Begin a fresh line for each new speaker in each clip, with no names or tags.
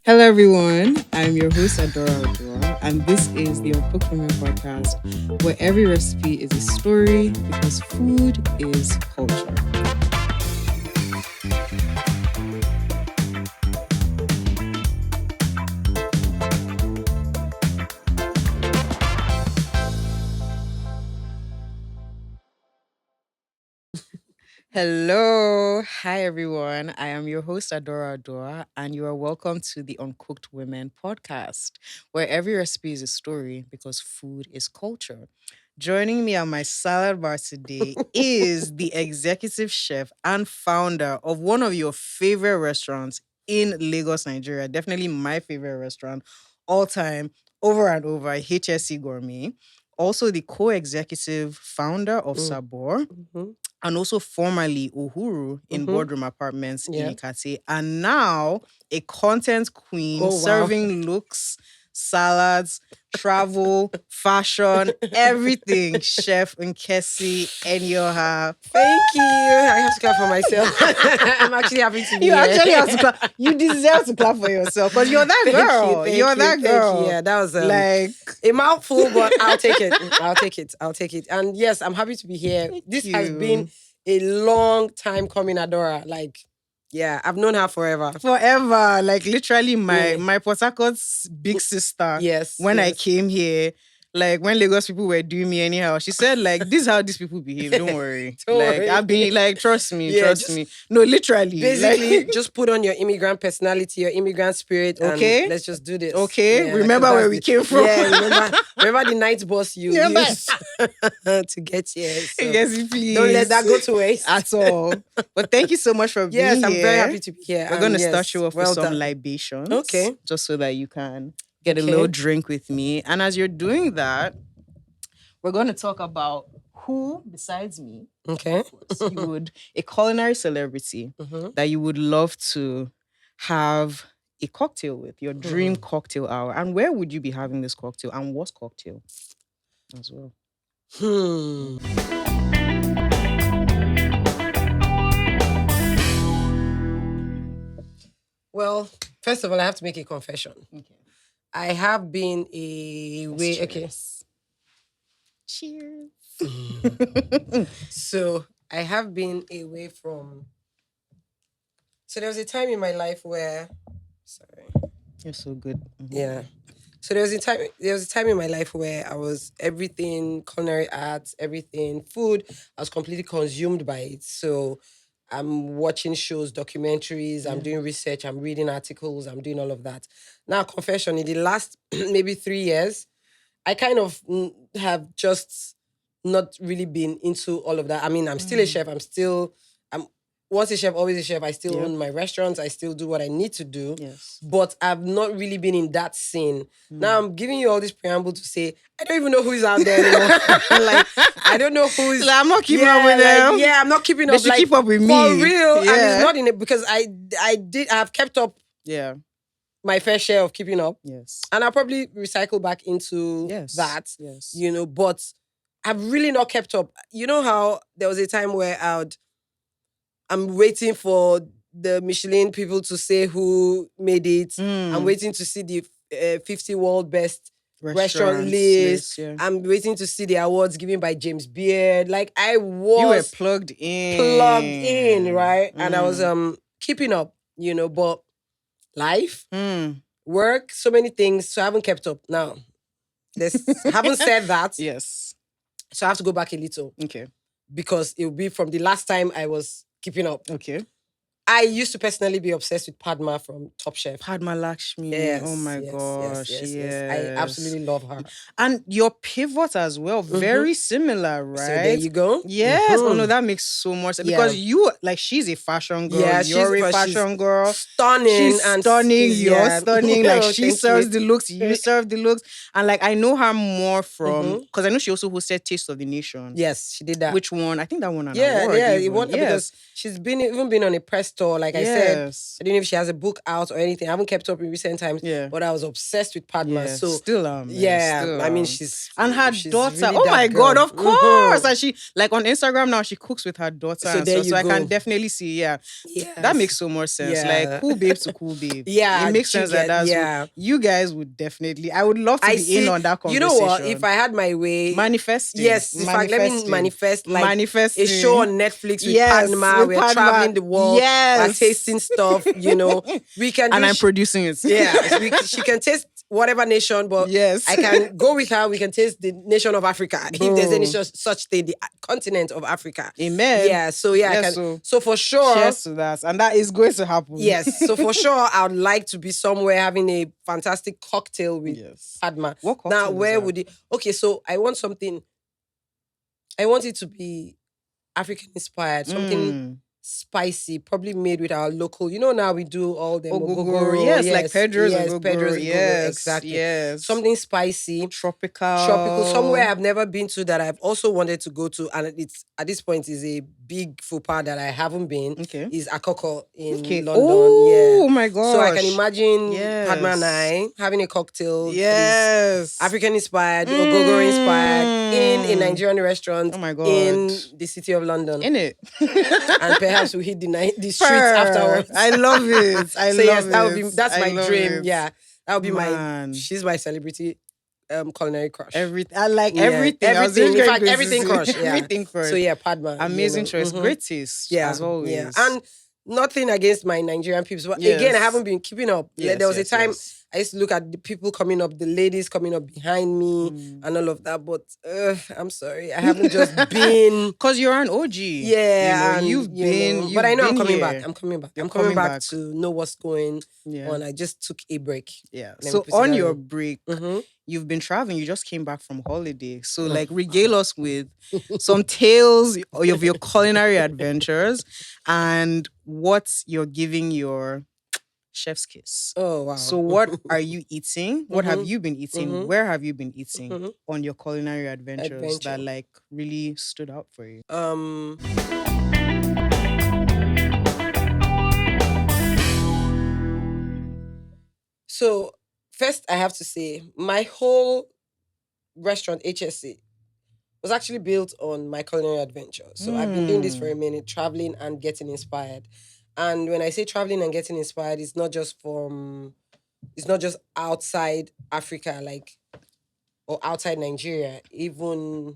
Hello, everyone. I'm your host, Adaorah Oduah, and this is the Uncooked Women podcast, where every recipe is a story because food is culture. Hello. Hi, everyone. I am your host, Adaorah Oduah, and you are welcome to the Uncooked Women podcast, where every recipe is a story because food is culture. Joining me on my salad bar today is the executive chef and founder of one of your favorite restaurants in Lagos, Nigeria. Definitely my favorite restaurant all time, over and over, HSE Gourmet. Also, the co executive founder of Sabor
Mhm.
and also formerly Uhuru in
Mhm.
boardroom apartments in
Yeah.
Ikate, and now a content queen
Oh, wow.
serving looks, salads, travel, fashion, everything. Chef Nkesi Enyioha.
Thank you. I have to clap for myself. I'm actually happy to be
You
here.
actually have to clap. You deserve to clap for yourself because you're that
Thank you,
girl.
thank
You're
you,
that
thank
girl.
you. Yeah, that was
Like,
a mouthful, but I'll take it. I'll take it. And yes, I'm happy to be here.
thank
This
you.
has been a long time coming, Adaorah. Like, yeah, I've known her forever.
Forever. Like literally
Yeah.
my Port Harcourt's big sister.
Yes.
When I
yes.
came here, like when Lagos people were doing me anyhow, she said, like, this is how these people behave. Don't worry.
Don't
like
worry.
I've been like, trust me,
Yeah,
trust
just
me. No, literally.
Basically,
like,
just put on your immigrant personality, your immigrant spirit,
Okay.
and let's just do this.
Okay.
Yeah, 'cause
Remember
that's
where we came from.
Yeah, remember the night bus you
Remember?
used to get here. So
Yes, please.
don't let that go to waste.
At all. But thank you so much for
Yes,
being
I'm
here.
very happy to be here.
We're
and
gonna
yes,
start you off
well
with some
done.
libations.
Okay.
Just so that you can get a
Okay.
little drink with me. And as you're doing that, we're going to talk about who, besides me,
Okay.
you would, a culinary celebrity
Mhm.
that you would love to have a cocktail with, your dream cocktail hour. And where would you be having this cocktail? And what cocktail as well?
Well, first of all, I have to make a confession.
Okay.
I have been away. Okay.
Cheers.
So I have been away from. So there was a time in my life where, sorry,
You're so good.
yeah. So there was a time in my life where I was everything culinary arts, everything food. I was completely consumed by it. So I'm watching shows, documentaries. I'm doing research. I'm reading articles. I'm doing all of that. Now, confession: in the last maybe 3 years, I kind of have just not really been into all of that. I mean, I'm still a chef. I'm once a chef, always a chef. I still own my restaurants. I still do what I need to do.
Yes.
But I've not really been in that scene. Now I'm giving you all this preamble to say I don't even know who's out there anymore. like I don't know who's.
Like, I'm not keeping up with them.
Yeah, I'm not keeping
They
up.
should
Like
keep up with me.
for real. And
Yeah.
it's not in it because I have kept up
Yeah.
my fair share of keeping up.
Yes.
And I'll probably recycle back into that.
Yes.
You know, but I've really not kept up. You know how there was a time where I'm waiting for the Michelin people to say who made it. I'm waiting to see the 50 world best restaurant list.
Yeah.
I'm waiting to see the awards given by James Beard. Like I was
You were plugged in.
right? And I was keeping up, you know, but life, work, so many things. So I haven't kept up. Now, haven't said that.
Yes.
So I have to go back a little.
Okay.
Because it will be from the last time I was keeping up.
Okay.
I used to personally be obsessed with Padma from Top Chef.
Padma Lakshmi.
Yes,
Oh my gosh. Yes.
I absolutely love her.
And your pivot as well, very similar, right?
So there you go.
Yes. Oh no, that makes so much sense. Because you, like, she's a fashion girl.
Yeah,
you're a fashion girl.
Stunning.
She's
and
stunning. You're
yeah.
stunning. Like,
Oh,
she
thank
serves
you.
the looks. You serve the looks. And like, I know her more from, because I know she also hosted Taste of the Nation.
Yes, she did that.
Which one? I think that one.
Yeah,
award
yeah.
even.
Because she's even been on a press store. Like I said,
Yes.
I don't know if she has a book out or anything. I haven't kept up in recent times,
Yeah.
but I was obsessed with Padma.
Yeah.
So
Still
yeah,
still
I mean,
and her
she's
daughter.
really
Oh
that
my
girl.
god, of course. And she like on Instagram now she cooks with her daughter
So
and
there
stuff.
you
So I
go.
can definitely see, yeah.
Yes.
That makes so much sense. Like
Yeah.
cool babe to cool babe.
Yeah,
It makes sense that that's
yeah.
you guys would definitely. I would love to
I
be in
see.
on that
You
conversation.
know what? If I had my way,
manifesting.
yes. In fact, let me manifest like
manifesting.
a show on Netflix with
Yes,
Padma.
with
We're
Padma.
traveling the world.
Yes.
We're tasting stuff. You know, we can.
And I'm producing it.
Yeah, she can taste whatever nation, but
yes,
I can go with her. We can taste the nation of Africa,
Bro.
if there's any such thing, the continent of Africa.
Amen.
Yeah. So yeah,
Yes,
I can. So for sure.
Cheers to that, and that is going to happen.
Yes. So for sure, I would like to be somewhere having a fantastic cocktail with Padma.
What cocktail
Now,
is
where
that?
would it? Okay, so I want something. I want it to be African inspired, something spicy, probably made with our local. You know, now we do all the
ogogoro. Yes, like Pedro's ogogoro.
Pedro's
Yes,
exactly.
Yes,
something spicy,
tropical.
Somewhere I've never been to that I've also wanted to go to, and it's at this point is a big faux pas that I haven't been.
Okay,
is Harcourt in London.
Oh my god!
So I can imagine Padma and I having a cocktail.
Yes,
African inspired, ogogoro inspired in a Nigerian restaurant.
Oh my god!
In the city of London.
In it,
and perhaps we hit the streets afterwards.
I love it. I love
it. That's my dream.
It.
Yeah, that would be she's my celebrity culinary crush.
Everything. I like everything.
Everything. In fact, everything crush. Yeah.
Everything crush.
So yeah, Padma.
Amazing choice. Great taste. Yeah. As always.
Yeah. And nothing against my Nigerian people. But again, I haven't been keeping up. There was a time I used to look at the people coming up, the ladies coming up behind me and all of that. But I'm sorry. I haven't just been.
Because you're an OG.
Yeah.
You've been.
But I know I'm coming
here.
back. I'm coming back. I'm coming back to know what's going on. I just took a break.
Yeah. So on your break, you've been traveling. You just came back from holiday. So like regale us with some tales of your culinary adventures and what you're giving your chef's kiss.
Oh, wow.
So what are you eating? What have you been eating? Where have you been eating on your culinary adventures that like really stood out for you?
So first I have to say my whole restaurant HSE was actually built on my culinary adventure. So I've been doing this for a minute, traveling and getting inspired. And when I say traveling and getting inspired, it's not just outside Africa, like, or outside Nigeria, even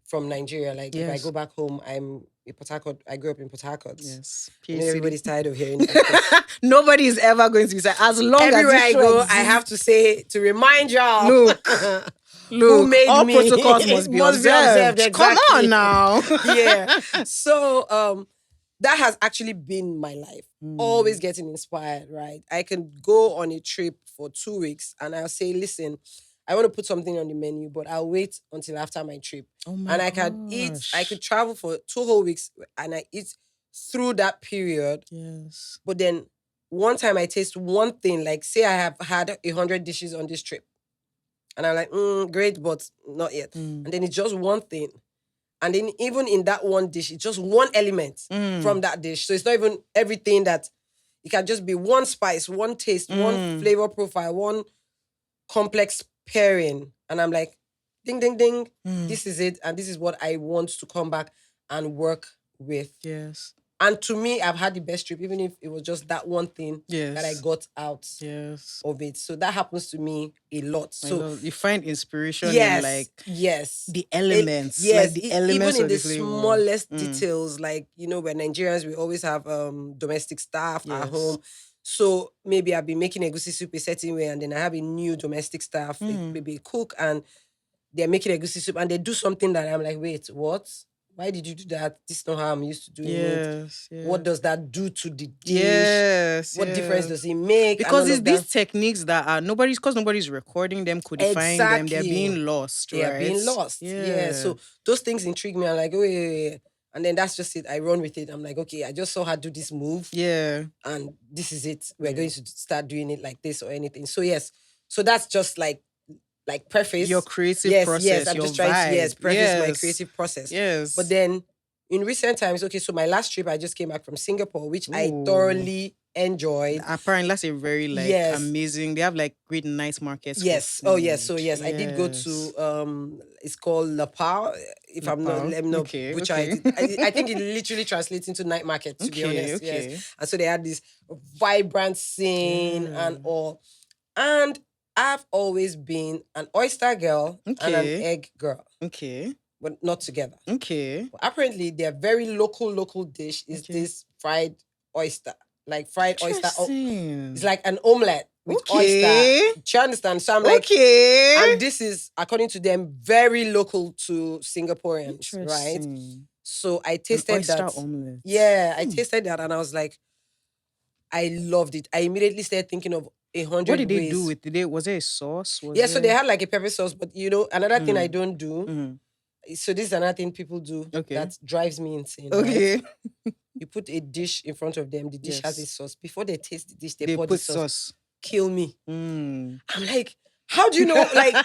from Nigeria. Like if I go back home, I'm in Port Harcourt. I grew up in Port Harcourt.
Yes.
Everybody's tired of hearing
Nobody is ever going to be sad. As long
everywhere
as
I go, I have to say to remind y'all.
Look,
who made
all
me?
protocols must be observed.
Exactly.
Come on now.
Yeah. So that has actually been my life. Always getting inspired, right? I can go on a trip for 2 weeks and I'll say, listen, I want to put something on the menu, but I'll wait until after my trip. And I could travel for 2 whole weeks and I eat through that period.
Yes.
But then one time I taste one thing, like say I have had 100 dishes on this trip. And I'm like, great, but not yet. And then it's just one thing. And then even in that one dish, it's just one element from that dish. So it's not even everything that, it can just be one spice, one taste, one flavor profile, one complex pairing. And I'm like, ding, ding, ding, this is it. And this is what I want to come back and work with.
Yes.
And to me, I've had the best trip, even if it was just that one thing that I got out of it. So that happens to me a lot. So
you find inspiration in like the elements. Like the elements
even in
of
the
flavor.
smallest details, like, we're Nigerians, we always have domestic staff at home. So maybe I've been making egusi soup a certain way, and then I have a new domestic staff, maybe a cook, and they're making egusi soup, and they do something that I'm like, wait, what? Why did you do that? This is not how I'm used to doing it. What does that do to the dish? What difference does it make?
Because it's these techniques that are nobody's recording them, codifying them. They're being lost, right?
They're being lost. Yeah. So those things intrigue me. I'm like, oh, yeah. And then that's just it. I run with it. I'm like, okay, I just saw her do this move. Yeah. And this is it. We're going to start doing it like this or anything. So yes. So that's just like preface.
Your creative process.
Yes, I'm
your
just trying
vibe.
to preface my creative process.
Yes.
But then in recent times, okay, so my last trip, I just came back from Singapore, which I
Ooh.
thoroughly enjoyed.
Apparently, that's a very like
Yes.
amazing. They have like great night markets for
Yes. Oh, yes.
food.
So yes, I did go
Yes.
to it's called La Pau. If
La
I'm not,
Pau.
let me know
Okay.
butcher
Okay.
it. I think it literally translates into night market. To be
Okay.
honest, yes.
Okay.
And so they had this vibrant scene
Yeah.
and all. And I've always been an oyster girl and an
Okay.
egg girl,
Okay.
but not together.
Okay.
But apparently, their very local dish is
Okay.
this fried oyster, like fried oyster. Oh, it's
Interesting.
like an omelette with oyster.
Okay.
Do you understand? So I'm like,
Okay.
and this is, according to them, very local to Singaporeans, right?
Interesting.
So I
An
tasted
oyster
that.
omelette.
Yeah, I tasted that and I was like, I loved it. I immediately started thinking of a
What
hundred
did they do
ways.
with it? Was there a sauce? Was
Yeah, so they
there?
had like a pepper sauce, but another thing I
Mm,
don't do.
mm.
So this is another thing people do
Okay.
that drives me insane, right?
Okay.
You put a dish in front of them, the dish has a
Yes.
sauce. Before they taste the dish, they
They
pour the
put
sauce.
sauce.
Kill me.
Mm.
I'm like, how do you know? Like,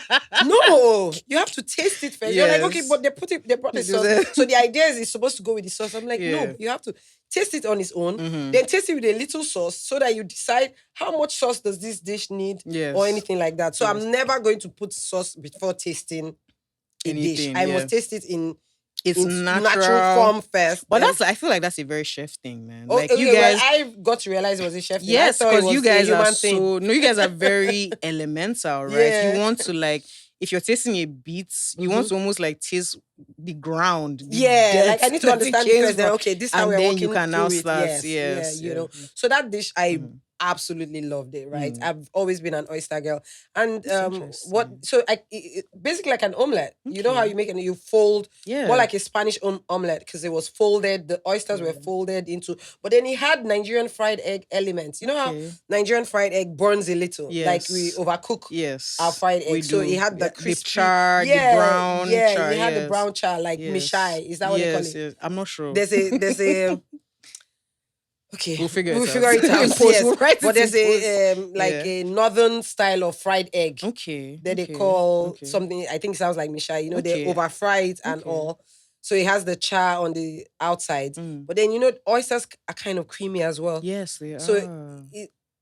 no, you have to taste it first. You're like, okay,
Yes.
but they brought the
It was
sauce. So the idea is it's supposed to go with the sauce. I'm like, no,
yeah.
but you have to taste it on its own,
Mm-hmm.
then taste it with a little sauce so that you decide how much sauce does this dish need
Yes.
or anything like that. So
Yes.
I'm never going to put sauce before tasting a dish.
Anything.
I
Yeah.
must taste it in
It's
its natural
natural.
form first.
But
then-
that's I feel like that's a very chef thing, man.
Oh,
Like you
okay,
guys.
well, I got to realize it was a chef thing. I
Yes,
thought it
because you
was a
guys are
human thing.
so no, you guys are very elemental, right?
Yeah.
You want to like if you're tasting a beet, you want to almost like taste the ground. The
Yeah, like I
dirt
need to
that it
understand it
came
first. Then
from,
okay, this is how
and
we're
then
walking
you can now
through it.
start.
Yes,
Yes,
yeah,
yeah.
So that dish I
Mhm.
absolutely loved it. Right,
Mm.
I've always been an oyster girl, and
That's
what?
interesting.
So basically like an omelette. You know how
Okay.
you make it? You fold
Yeah.
more like a Spanish omelette because it was folded. The oysters were folded into, but then it had Nigerian fried egg elements. You know how
Okay.
Nigerian fried egg burns a little, like we
Yes.
overcook
Yes.
our fried
We
egg. So
do.
it had the
Yeah,
crispy,
char, the
yeah,
brown
yeah.
char.
It had the
Yes.
brown char, like
Yes.
mishai. Is that what they call
Yes.
it?
Yes. I'm not sure.
There's a okay,
We'll figure
we'll
it
figure
out.
it out.
In post,
Yes,
we'll write
but
it in
there's a
post.
like
Yeah.
a northern style of fried egg
Okay.
that they
okay,
call
okay.
something. I think it sounds like mishai. You know, they
Okay.
over fry it and
Okay.
all. So it has the char on the outside,
Mm.
but then oysters are kind of creamy as well.
Yes, they
So
are.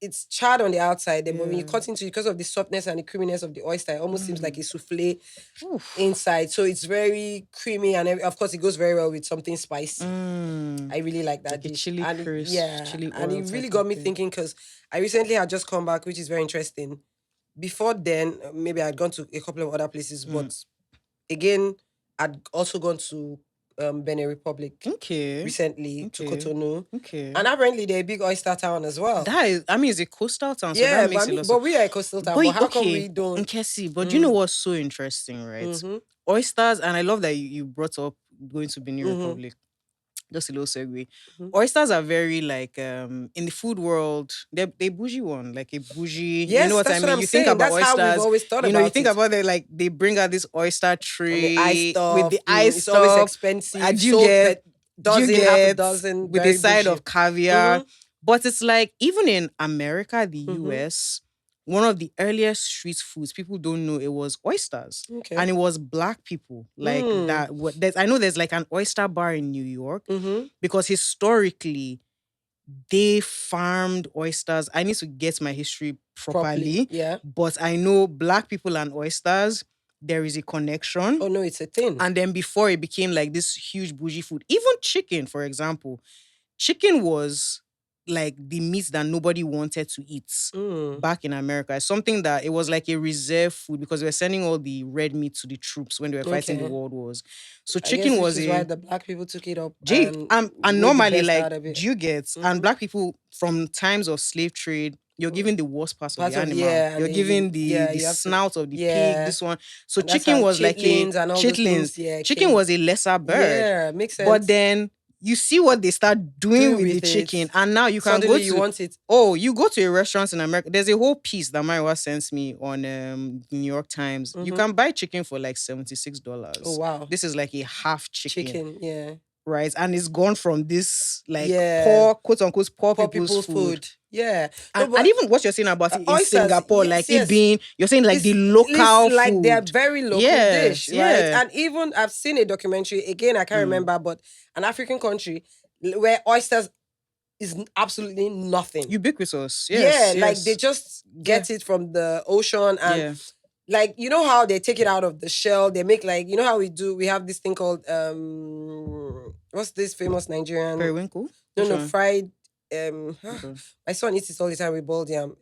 it's charred on the outside, then, but when you
Yeah.
cut into it, because of the softness and the creaminess of the oyster, it almost seems like a souffle
Oof.
inside. So it's very creamy, and of course, it goes very well with something spicy.
Mm.
I really like that
Like a
dish.
chili
And
crisp,
yeah,
chili
and
oil
it really
type
got
of
me
thing.
thinking because I recently had just come back, which is very interesting. Before then, maybe I'd gone to a couple of other places, but again, I'd also gone to Benin Republic
Okay.
recently to
Okay.
Cotonou,
Okay.
and apparently they're a big oyster town as well.
That is, I mean, it's a coastal town, so
Yeah,
that makes it
but
lots.
we are a coastal town.
But
But how come
okay,
we don't?
Nkesi, but you know what's so interesting, right?
Mhm.
Oysters, and I love that you brought up going to Benin
Mhm.
Republic. Just a little segue.
Mhm.
Oysters are very like in the food world, they bougie one, like a bougie.
Yes,
you know what
that's
I
what
mean?
I'm
You think
saying.
about
That's how we've
oysters,
always thought
you
about
you think
it.
about it like they bring out this oyster
And the ice
tray
stuff
with the ice
it's always
stuff.
expensive.
And
Sold per dozen,
you
half a
get
dozen,
with
very
a side
bougie.
of caviar.
Mhm.
But it's like even in America, the
Mhm.
US, one of the earliest street foods people don't know it was oysters,
Okay.
and it was black people like that. I know there's like an oyster bar in New York
Mhm.
because historically they farmed oysters. I need to get my history properly,
Yeah.
but I know black people and oysters, there is a connection.
Oh no, it's a thing.
And then before it became like this huge bougie food, even chicken, for example, chicken was like the meat that nobody wanted to eat back in America. It's something that it was like a reserve food because they were sending all the red meat to the troops when they were fighting the
Okay.
world wars. So
I
chicken
guess
was
which is
a
why the black people took it up
Jake,
and
and
made the
normally,
best
like,
out of it.
do you get? And black people from times of slave trade, you're giving the worst parts of the animal.
and
You're
then
giving the
you have to-
snout of the pig.
yeah.
This one. So
And that's
chicken
how
was like a
chitlins and all those
chitlins.
things, yeah,
Chicken
came-
was a lesser bird.
Yeah, makes sense.
But then you see what they start doing
Do
with the
with it.
chicken, and now you can
Suddenly
go
you
to
want it.
Oh, you go to a restaurant in America. There's a whole piece that Mywa sends me on the New York Times. You can buy chicken for like $76.
Oh wow.
This is like a half chicken.
Chicken, yeah.
right? And it's gone from this like
Yeah.
poor, quote unquote, poor
Poor
people's
people's
food.
food. Yeah. No,
And
but
even what you're saying about it in
oysters,
Singapore, like
yes,
it
yes.
being, you're saying like the
It's
local
like their
food.
very local
Yeah,
dish, right?
yeah.
And even I've seen a documentary, again, I can't remember, but an African country where oysters is absolutely nothing.
Ubiquitous.
Yeah,
Yes,
like they
yes.
just
Yeah,
get it from the ocean, and
yeah.
like you know how they take it out of the shell, they make like you know how we have this thing called what's this famous Nigerian,
Periwinkle?
no
Which
no
one?
fried
Okay.
my son eats it all the time with boiled yam.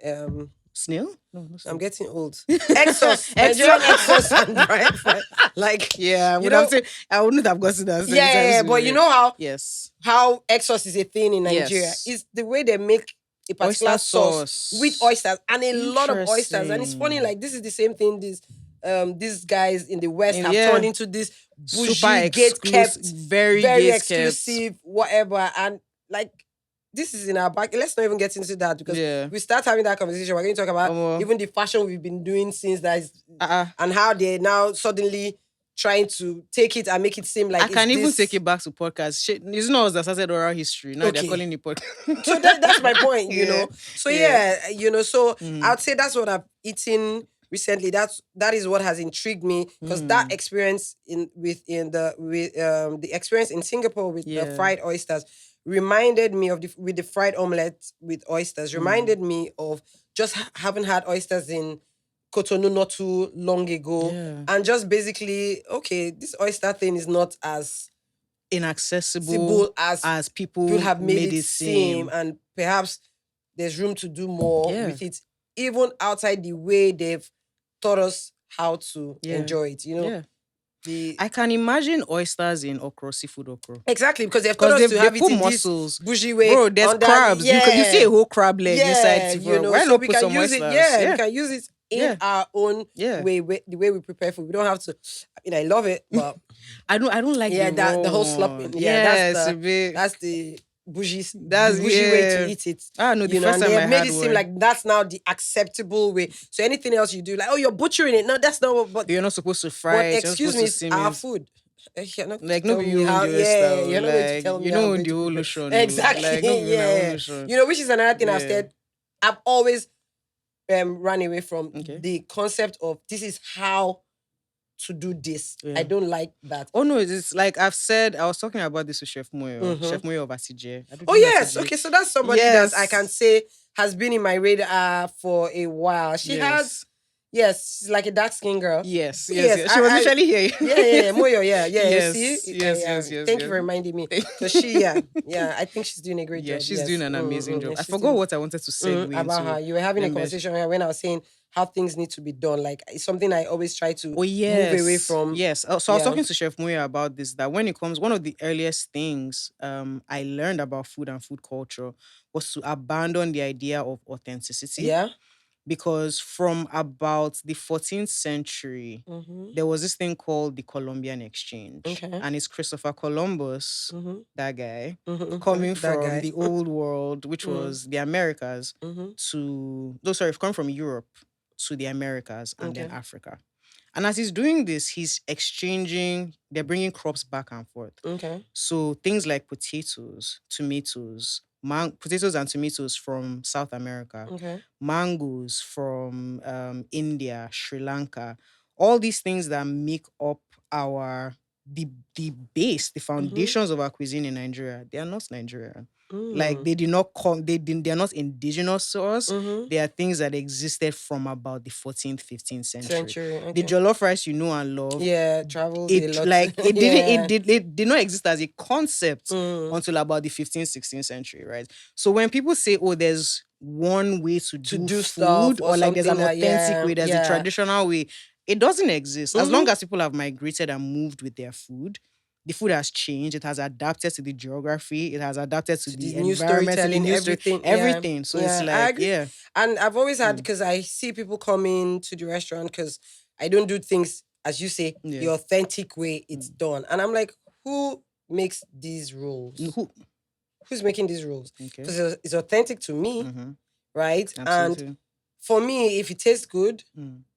Snail? No, not
I'm
snail.
getting old. Exos,
Extra.
Nigerian exos and fried. Like,
Yeah,
you know,
I wouldn't have gotten that
yeah,
anytime
yeah, but you
soon.
know
Yes.
how exos is a thing in Nigeria.
Yes.
Is the way they make a particular
Oyster
sauce with
sauce.
oysters and a lot of oysters. And it's funny,
Interesting.
like this is the same thing these guys in the West
And
have turned
yeah,
into this
super
bougie, gate
exclusive,
kept,
very
very
gate kept.
exclusive, whatever. And like this is in our back. Let's not even get into that because
Yeah.
we start having that conversation. We're going to talk about
Um,
even the fashion we've been doing since that is,
uh,
and how they're now suddenly trying to take it and make it seem
I
like it's
can even take
this.
it back to podcast. Shit, it's not us that started oral history. Now they're
Okay.
calling it podcast.
So that's my point, you
Yeah.
know. So
Yeah.
so
Mm.
I'd say that's what I've eaten recently. That is what has intrigued me because that experience the experience in Singapore with the
Yeah.
fried oysters reminded me of with the fried omelette with oysters reminded me of just having had oysters in Cotonou not too long ago,
Yeah.
and just basically okay, this oyster thing is not as
Inaccessible
simple as
as
people
people
have made
made
it
it
seem,
seem.
and perhaps there's room to do more
Yeah.
with it, even outside the way they've taught us how to
Yeah.
enjoy it. You know,
Yeah.
the
I can imagine oysters in okra, seafood okra.
exactly because they've taught
Because
us to
they
have it
put
in this
mussels.
bougie way.
Bro, there's
under
crabs. You see a whole crab leg inside
yeah,
seafood.
you know,
Why
so
not
we
put
can
some
use it.
oysters?
Yeah, we
Yeah.
can use it in
Yeah.
our own
Yeah.
way, the way we prepare food. We don't have to. I mean, I love it, but
I don't like
yeah,
the
that
raw
the whole
one.
slopping. Yeah,
Yeah, it's a bit.
that's the the
That's
bougie way to
yeah.
eat it.
I know the
You know,
first
and they
time I
have made
had
it seem
one.
like that's now the acceptable way. So anything else you do, like, oh, you're butchering it. No, that's not what,
You're not supposed to fry
but
it. You're not
excuse
supposed
me,
to
it's
steam
our
it.
food. You're not going to
Like
tell
nobody
me
own
how,
the
yeah,
oyster.
you're not going to
Like
tell me
you
how I'm
know
going
the
to
whole
prepare.
ocean.
Exactly,
Like nobody own the whole
yeah.
ocean.
You know, which is another thing I've
Yeah.
said. I've always run away from
Okay.
the concept of this is how to do this.
Yeah.
I don't like that.
Oh no, it's like I've said. I was talking about this with Chef Moyo.
Mhm.
Chef Moyo of Asije.
Oh yes, okay. So that's somebody that I can
Yes.
say has been in my radar for a while. She has, yes, she's like a dark skinned girl.
Yes, yes,
Yes,
yes. She was literally here.
yeah, Moyo, yeah. You
Yes,
see,
yes, yes, yes,
Thank you
yes.
for reminding me. So yeah, I think she's doing a great
Yeah,
job.
she's
Yes.
doing an amazing job.
Yeah,
I
she's
forgot
doing
what I wanted to segue
about her.
into.
You were having a
Let me-
conversation when I was saying how things need to be done. Like it's something I always try to
Oh yes,
move away from.
yes. So I was
Yeah.
talking to Chef Moya about this. That when it comes, one of the earliest things I learned about food and food culture was to abandon the idea of authenticity.
Yeah.
Because from about the 14th century, there was this thing called the Columbian Exchange.
Okay.
And it's Christopher Columbus, that guy,
Coming
coming from the old world, which was the Americas, coming from Europe to the Americas and then
Okay.
Africa. And as he's doing this, he's exchanging, they're bringing crops back and forth.
Okay.
So things like potatoes, tomatoes, potatoes and tomatoes from South America,
Okay.
mangoes from India, Sri Lanka, all these things that make up the base, the foundations of our cuisine in Nigeria, they are not Nigerian. Like they did not come, they're not indigenous to us. They are things that existed from about the 14th, 15th century.
Okay.
The jollof rice you know and love,
Yeah, traveled a
it
lot.
like it
Yeah.
didn't it did not exist as a concept until about the 15th, 16th century, right? So when people say, oh, there's one way to do food,
stuff
or like there's an
something
authentic way, there's a
yeah.
traditional way, it doesn't exist. As long as people have migrated and moved with their food, the food has changed. It has adapted to the geography. It has adapted to the
new
environment, to the
storytelling,
new
everything.
everything. So it's
I
like,
agree.
yeah.
And I've always had, because I see people coming to the restaurant because I don't do things, as you say, the authentic way it's done. And I'm like, who makes these rules? Who's making these rules? Because it's authentic to me, right?
Absolutely.
And for me, if it tastes good,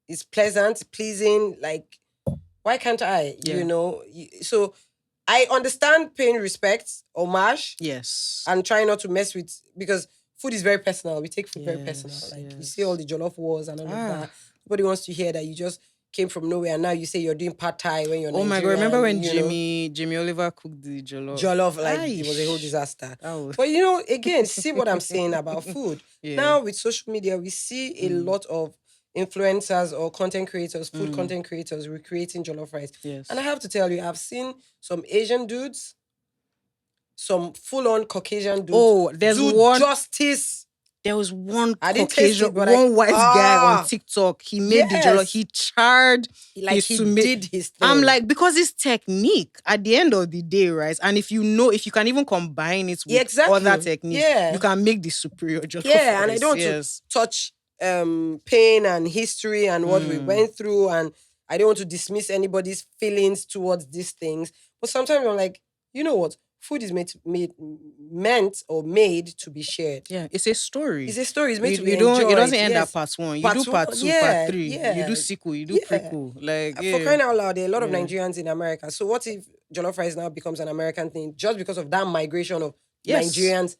it's pleasant, pleasing, like, why can't I?
Yeah.
You know? So I understand paying respect, homage,
Yes.
and trying not to mess with, because food is very personal. We take food very personal.
Yes.
Like you see all
Yes.
the jollof wars and all of
Ah.
that. Nobody wants to hear that you just came from nowhere and now you say you're doing pad thai when you're
Oh my god! Remember
Nigerian,
when Jimmy Oliver cooked the jollof?
jollof, like it was a whole
Aish.
disaster.
That was
But again, see what I'm saying about food.
yeah.
Now with social media, we see a lot of influencers or content creators, food
Mm.
content creators recreating jollof rice. And I
Yes.
have to tell you, I've seen some Asian dudes, some full-on Caucasian dudes
Oh,
do justice.
there was one
I didn't taste
Caucasian,
it, but
one white guy on
ah,
TikTok. He made the jollof.
yes,
He charred
like
his
he
tomato.
did his
I'm
thing.
like, because it's technique at the end of the day, right? And if you can even combine it
Yeah,
with other
exactly.
techniques, you
Yeah,
can make the superior jollof
yeah, and I
rice.
don't want to
Yes.
touch pain and history and what we
Mm.
went through, and I don't want to dismiss anybody's feelings towards these things. But sometimes I'm like, you know what? Food is meant or made to be shared.
Yeah, it's a story.
It's a story. It's meant to be
You don't. It doesn't
enjoyed.
end at
Yes,
part one. You
part
do part
one.
two, part
Yeah,
three. You do
yeah,
sequel. You do
yeah.
prequel. Like
For
yeah,
crying out loud, there are a lot of
yeah.
Nigerians in America. So what if jollof rice now becomes an American thing just because of that migration of
Yes.
Nigerians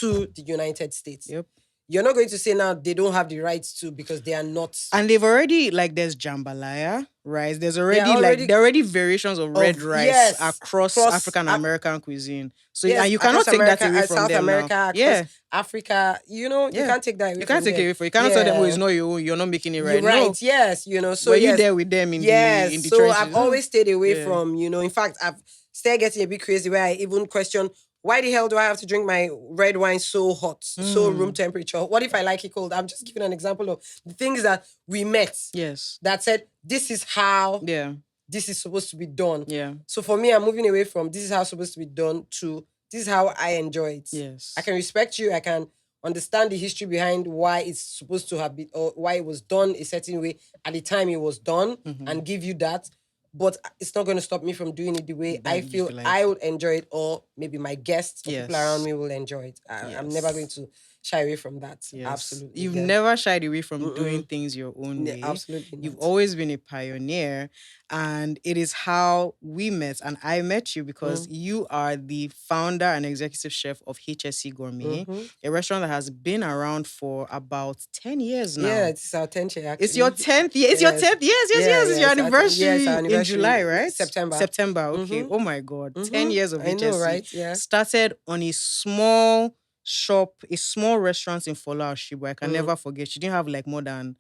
to the United States?
Yep.
You're not going to say now they don't have the rights to because they are not
And they've already like there's jambalaya rice. There's
they are
already like
already
there are already variations of red
of
rice
yes
across
cross
African American cuisine. So and
yes
you
across
cannot take that
America,
away from
South
them now.
America, across
Yeah,
Africa. You
yeah.
can't take that away
You can't
from
take it
them.
away from. You cannot tell them, oh, it's
Yeah,
not your own. You're not making it
you're
right. No.
right. Yes, so
Were you
yes,
there with them in
yes.
the
So I've
trenches? No.
always stayed away
Yeah.
from. In fact, I've started getting a bit crazy where I even question, why the hell do I have to drink my red wine so hot, so room temperature? What if I like it cold? I'm just giving an example of the things that we met
Yes.
that said, this is how
Yeah.
this is supposed to be done.
Yeah.
So for me, I'm moving away from this is how it's supposed to be done to this is how I enjoy it.
Yes.
I can respect you. I can understand the history behind why it's supposed to have been or why it was done a certain way at the time it was done and give you that. But it's not going to stop me from doing it the way
That
I
you
feel
feel like.
I would enjoy it, or maybe my guests or people around
Yes.
me will enjoy it. I'm never
Yes.
going to shy away from that.
Yes.
Absolutely.
You've
yeah.
never shied away from doing
Mm-mm.
things your own
Yeah,
way.
absolutely
You've
not.
always been a pioneer. And it is how we met. And I met you because you are the founder and executive chef of HSE Gourmet, a restaurant that has been around for about 10 years now.
Yeah, it's our 10th year actually.
It's your 10th year. It's your 10th. Yes. It's your anniversary.
Yes, our
In
anniversary
July, right?
September.
September. Okay. Oh my God. 10 years of
I know,
HSE.
right? Yeah.
Started on a small shop, a small restaurant in Fola but I can never forget. She didn't have like more than,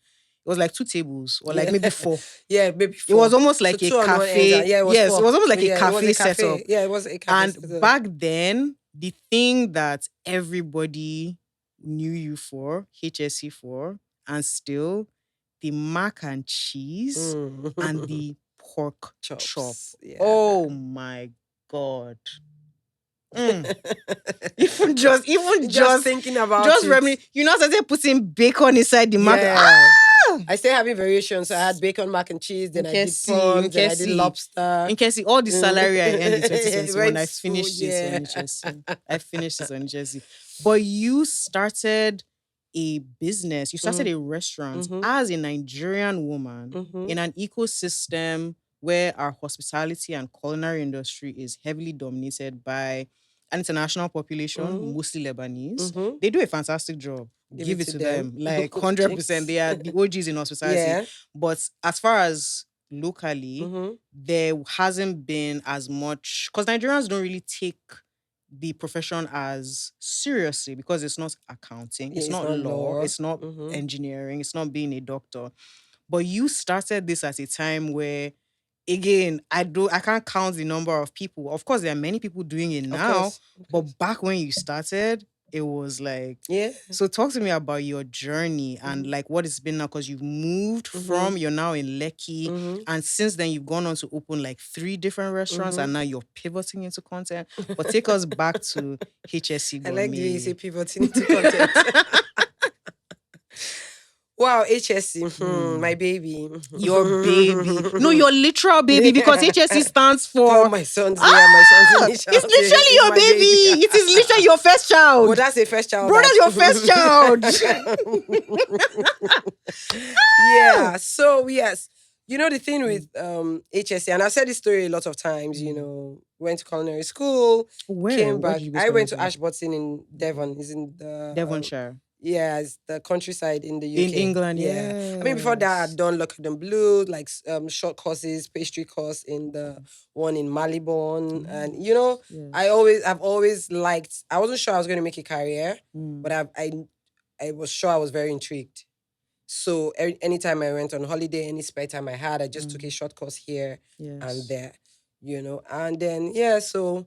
it was like 2 tables or like maybe 4.
Yeah, maybe 4.
It was almost like
So
a
2 on one end,
cafe.
yeah, it was
Yes,
4.
it was almost like
Yeah,
a
it was
cafe setup.
Yeah, it was a cafe
And
setup.
back then, the thing that everybody knew you for, HSE for, and still, the mac and cheese and the pork chop.
Yeah.
Oh my God. even just
thinking about
just
it.
as they're putting bacon inside the mac.
Yeah. I still having variations. So I had bacon, mac and cheese, then I did
Nkesi,
prawns, then I did
Nkesi.
lobster.
Nkesi, all the salary I earned in 2021, I
Went
finished
full,
it
yeah.
on HSE. I finished it on HSE. But you started a business, you started a restaurant as a Nigerian woman in an ecosystem where our hospitality and culinary industry is heavily dominated by an international population, mostly Lebanese. They do a fantastic job. Give it to them. Like 100%. They are the OGs in hospitality.
Yeah.
But as far as locally, there hasn't been as much, because Nigerians don't really take the profession as seriously because it's not accounting, it's not law, it's not engineering, it's not being a doctor. But you started this at a time where, again, I can't count the number of people. Of course, there are many people doing it now, but back when you started, it was like,
yeah.
So talk to me about your journey and like what it's been now, because you've moved from, you're now in Lekki, and since then you've gone on to open like 3 different restaurants, and now you're pivoting into content. But take us back to HSE Gourmet.
I like the way you say pivoting into content. Wow, HSE, my baby.
Your baby. No, your literal baby, because HSE stands for...
Oh, my son's my son's initial.
It's literally your baby. It is literally your first child.
Well, that's a first child.
Bro, that's your first child.
Yeah. So, yes. You know the thing with
Mm.
HSE, and I've said this story a lot of times.
Mm.
Went to culinary school,
Where?
came
Where did
back.
you go to
I went
culinary
to
school?
Ashburton in
Okay.
Devon. Is in the
Devonshire.
yeah, it's the countryside in the
In
UK.
England,
Yeah, I mean before that
yes.
I'd done Lock and Blue, like short courses, pastry course in the
Okay.
one in Malibon, and
Nice. Yes.
I've always liked. I wasn't sure I was going to make a career, but
Mm.
I was sure I was very intrigued. So anytime I went on holiday, any spare time I had, I just took a
Mm.
short course here and
Yes.
there, And then yeah, so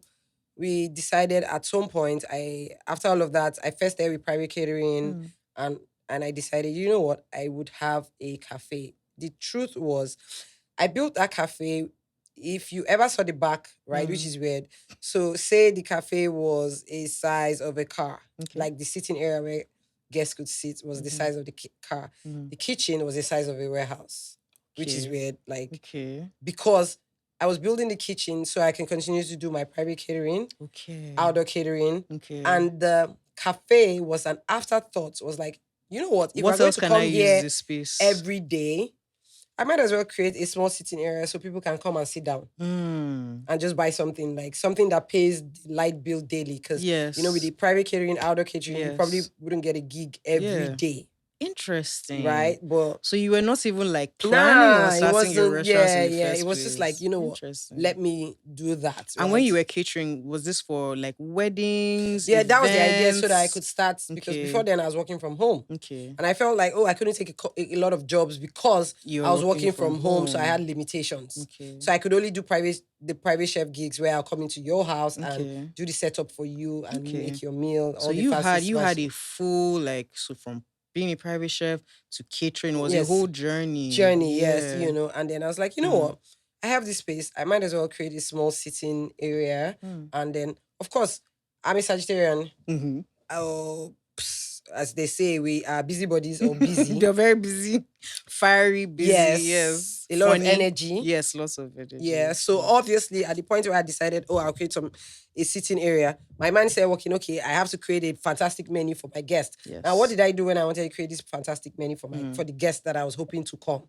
we decided at some point, I after all of that, I first started with private catering,
Mm.
and I decided, you know what, I would have a cafe. The truth was, I built that cafe. If you ever saw the back, right, which
Mm.
is weird. So say the cafe was a size of a car,
Okay.
like the sitting area where guests could sit was the
Mm-hmm.
size of the car.
Mm.
The kitchen was the size of a warehouse, which is
Okay.
weird. Like
Okay.
because I was building the kitchen so I can continue to do my private catering,
Okay.
outdoor catering,
Okay.
and the cafe was an afterthought. Was like, you know what? If we're
What
going
else
to
can I
come
use
here
this space?
every day, I might as well create a small sitting area so people can come and sit down
Mm.
and just buy something, like something that pays the light bill daily. Because with the
Yes.
private catering, outdoor catering, you probably
Yes.
wouldn't get a gig every
Yeah.
day, right?
Interesting.
But
So you were not even like planning on
nah, it
starting your
wasn't.
restaurants in
Yeah,
the
yeah. It
first
was just like,
place.
you know what?
Interesting.
Let me do that,
And when
right?
you were catering, was this for like weddings,
Yeah, that was the idea, so that I
events?
could start, because before
Okay.
then I was working from home.
Okay.
And I felt like, oh, I couldn't take a lot of jobs because I
You're
was
working
working
from
from home, so I had
home.
limitations.
Okay.
So I could only do the private chef gigs where I'll come into your house and
Okay.
do the setup for you and
Okay.
make your meal,
So
all the fancy
you had
smashy.
a full like, so from being a private chef to catering was a
Yes,
whole journey.
journey, yes,
Yeah.
And then I was like, you know
Mm.
what? I have this space. I might as well create a small sitting area.
Mm.
And then, of course, I'm a Sagittarian.
Mm-hmm.
Oh, as they say, we are busybodies or busy.
They're very busy, fiery, busy.
Yes,
Yes,
a lot of
funny.
energy.
Yes, lots of
Yeah.
energy.
So
Yes.
obviously, at the point where I decided, oh, I'll create a sitting area, my mind said, working, okay, I have to create a fantastic menu for my guests. Now, what
Yes.
did I do when I wanted to create this fantastic menu for
Mm.
the guests that I was hoping to come?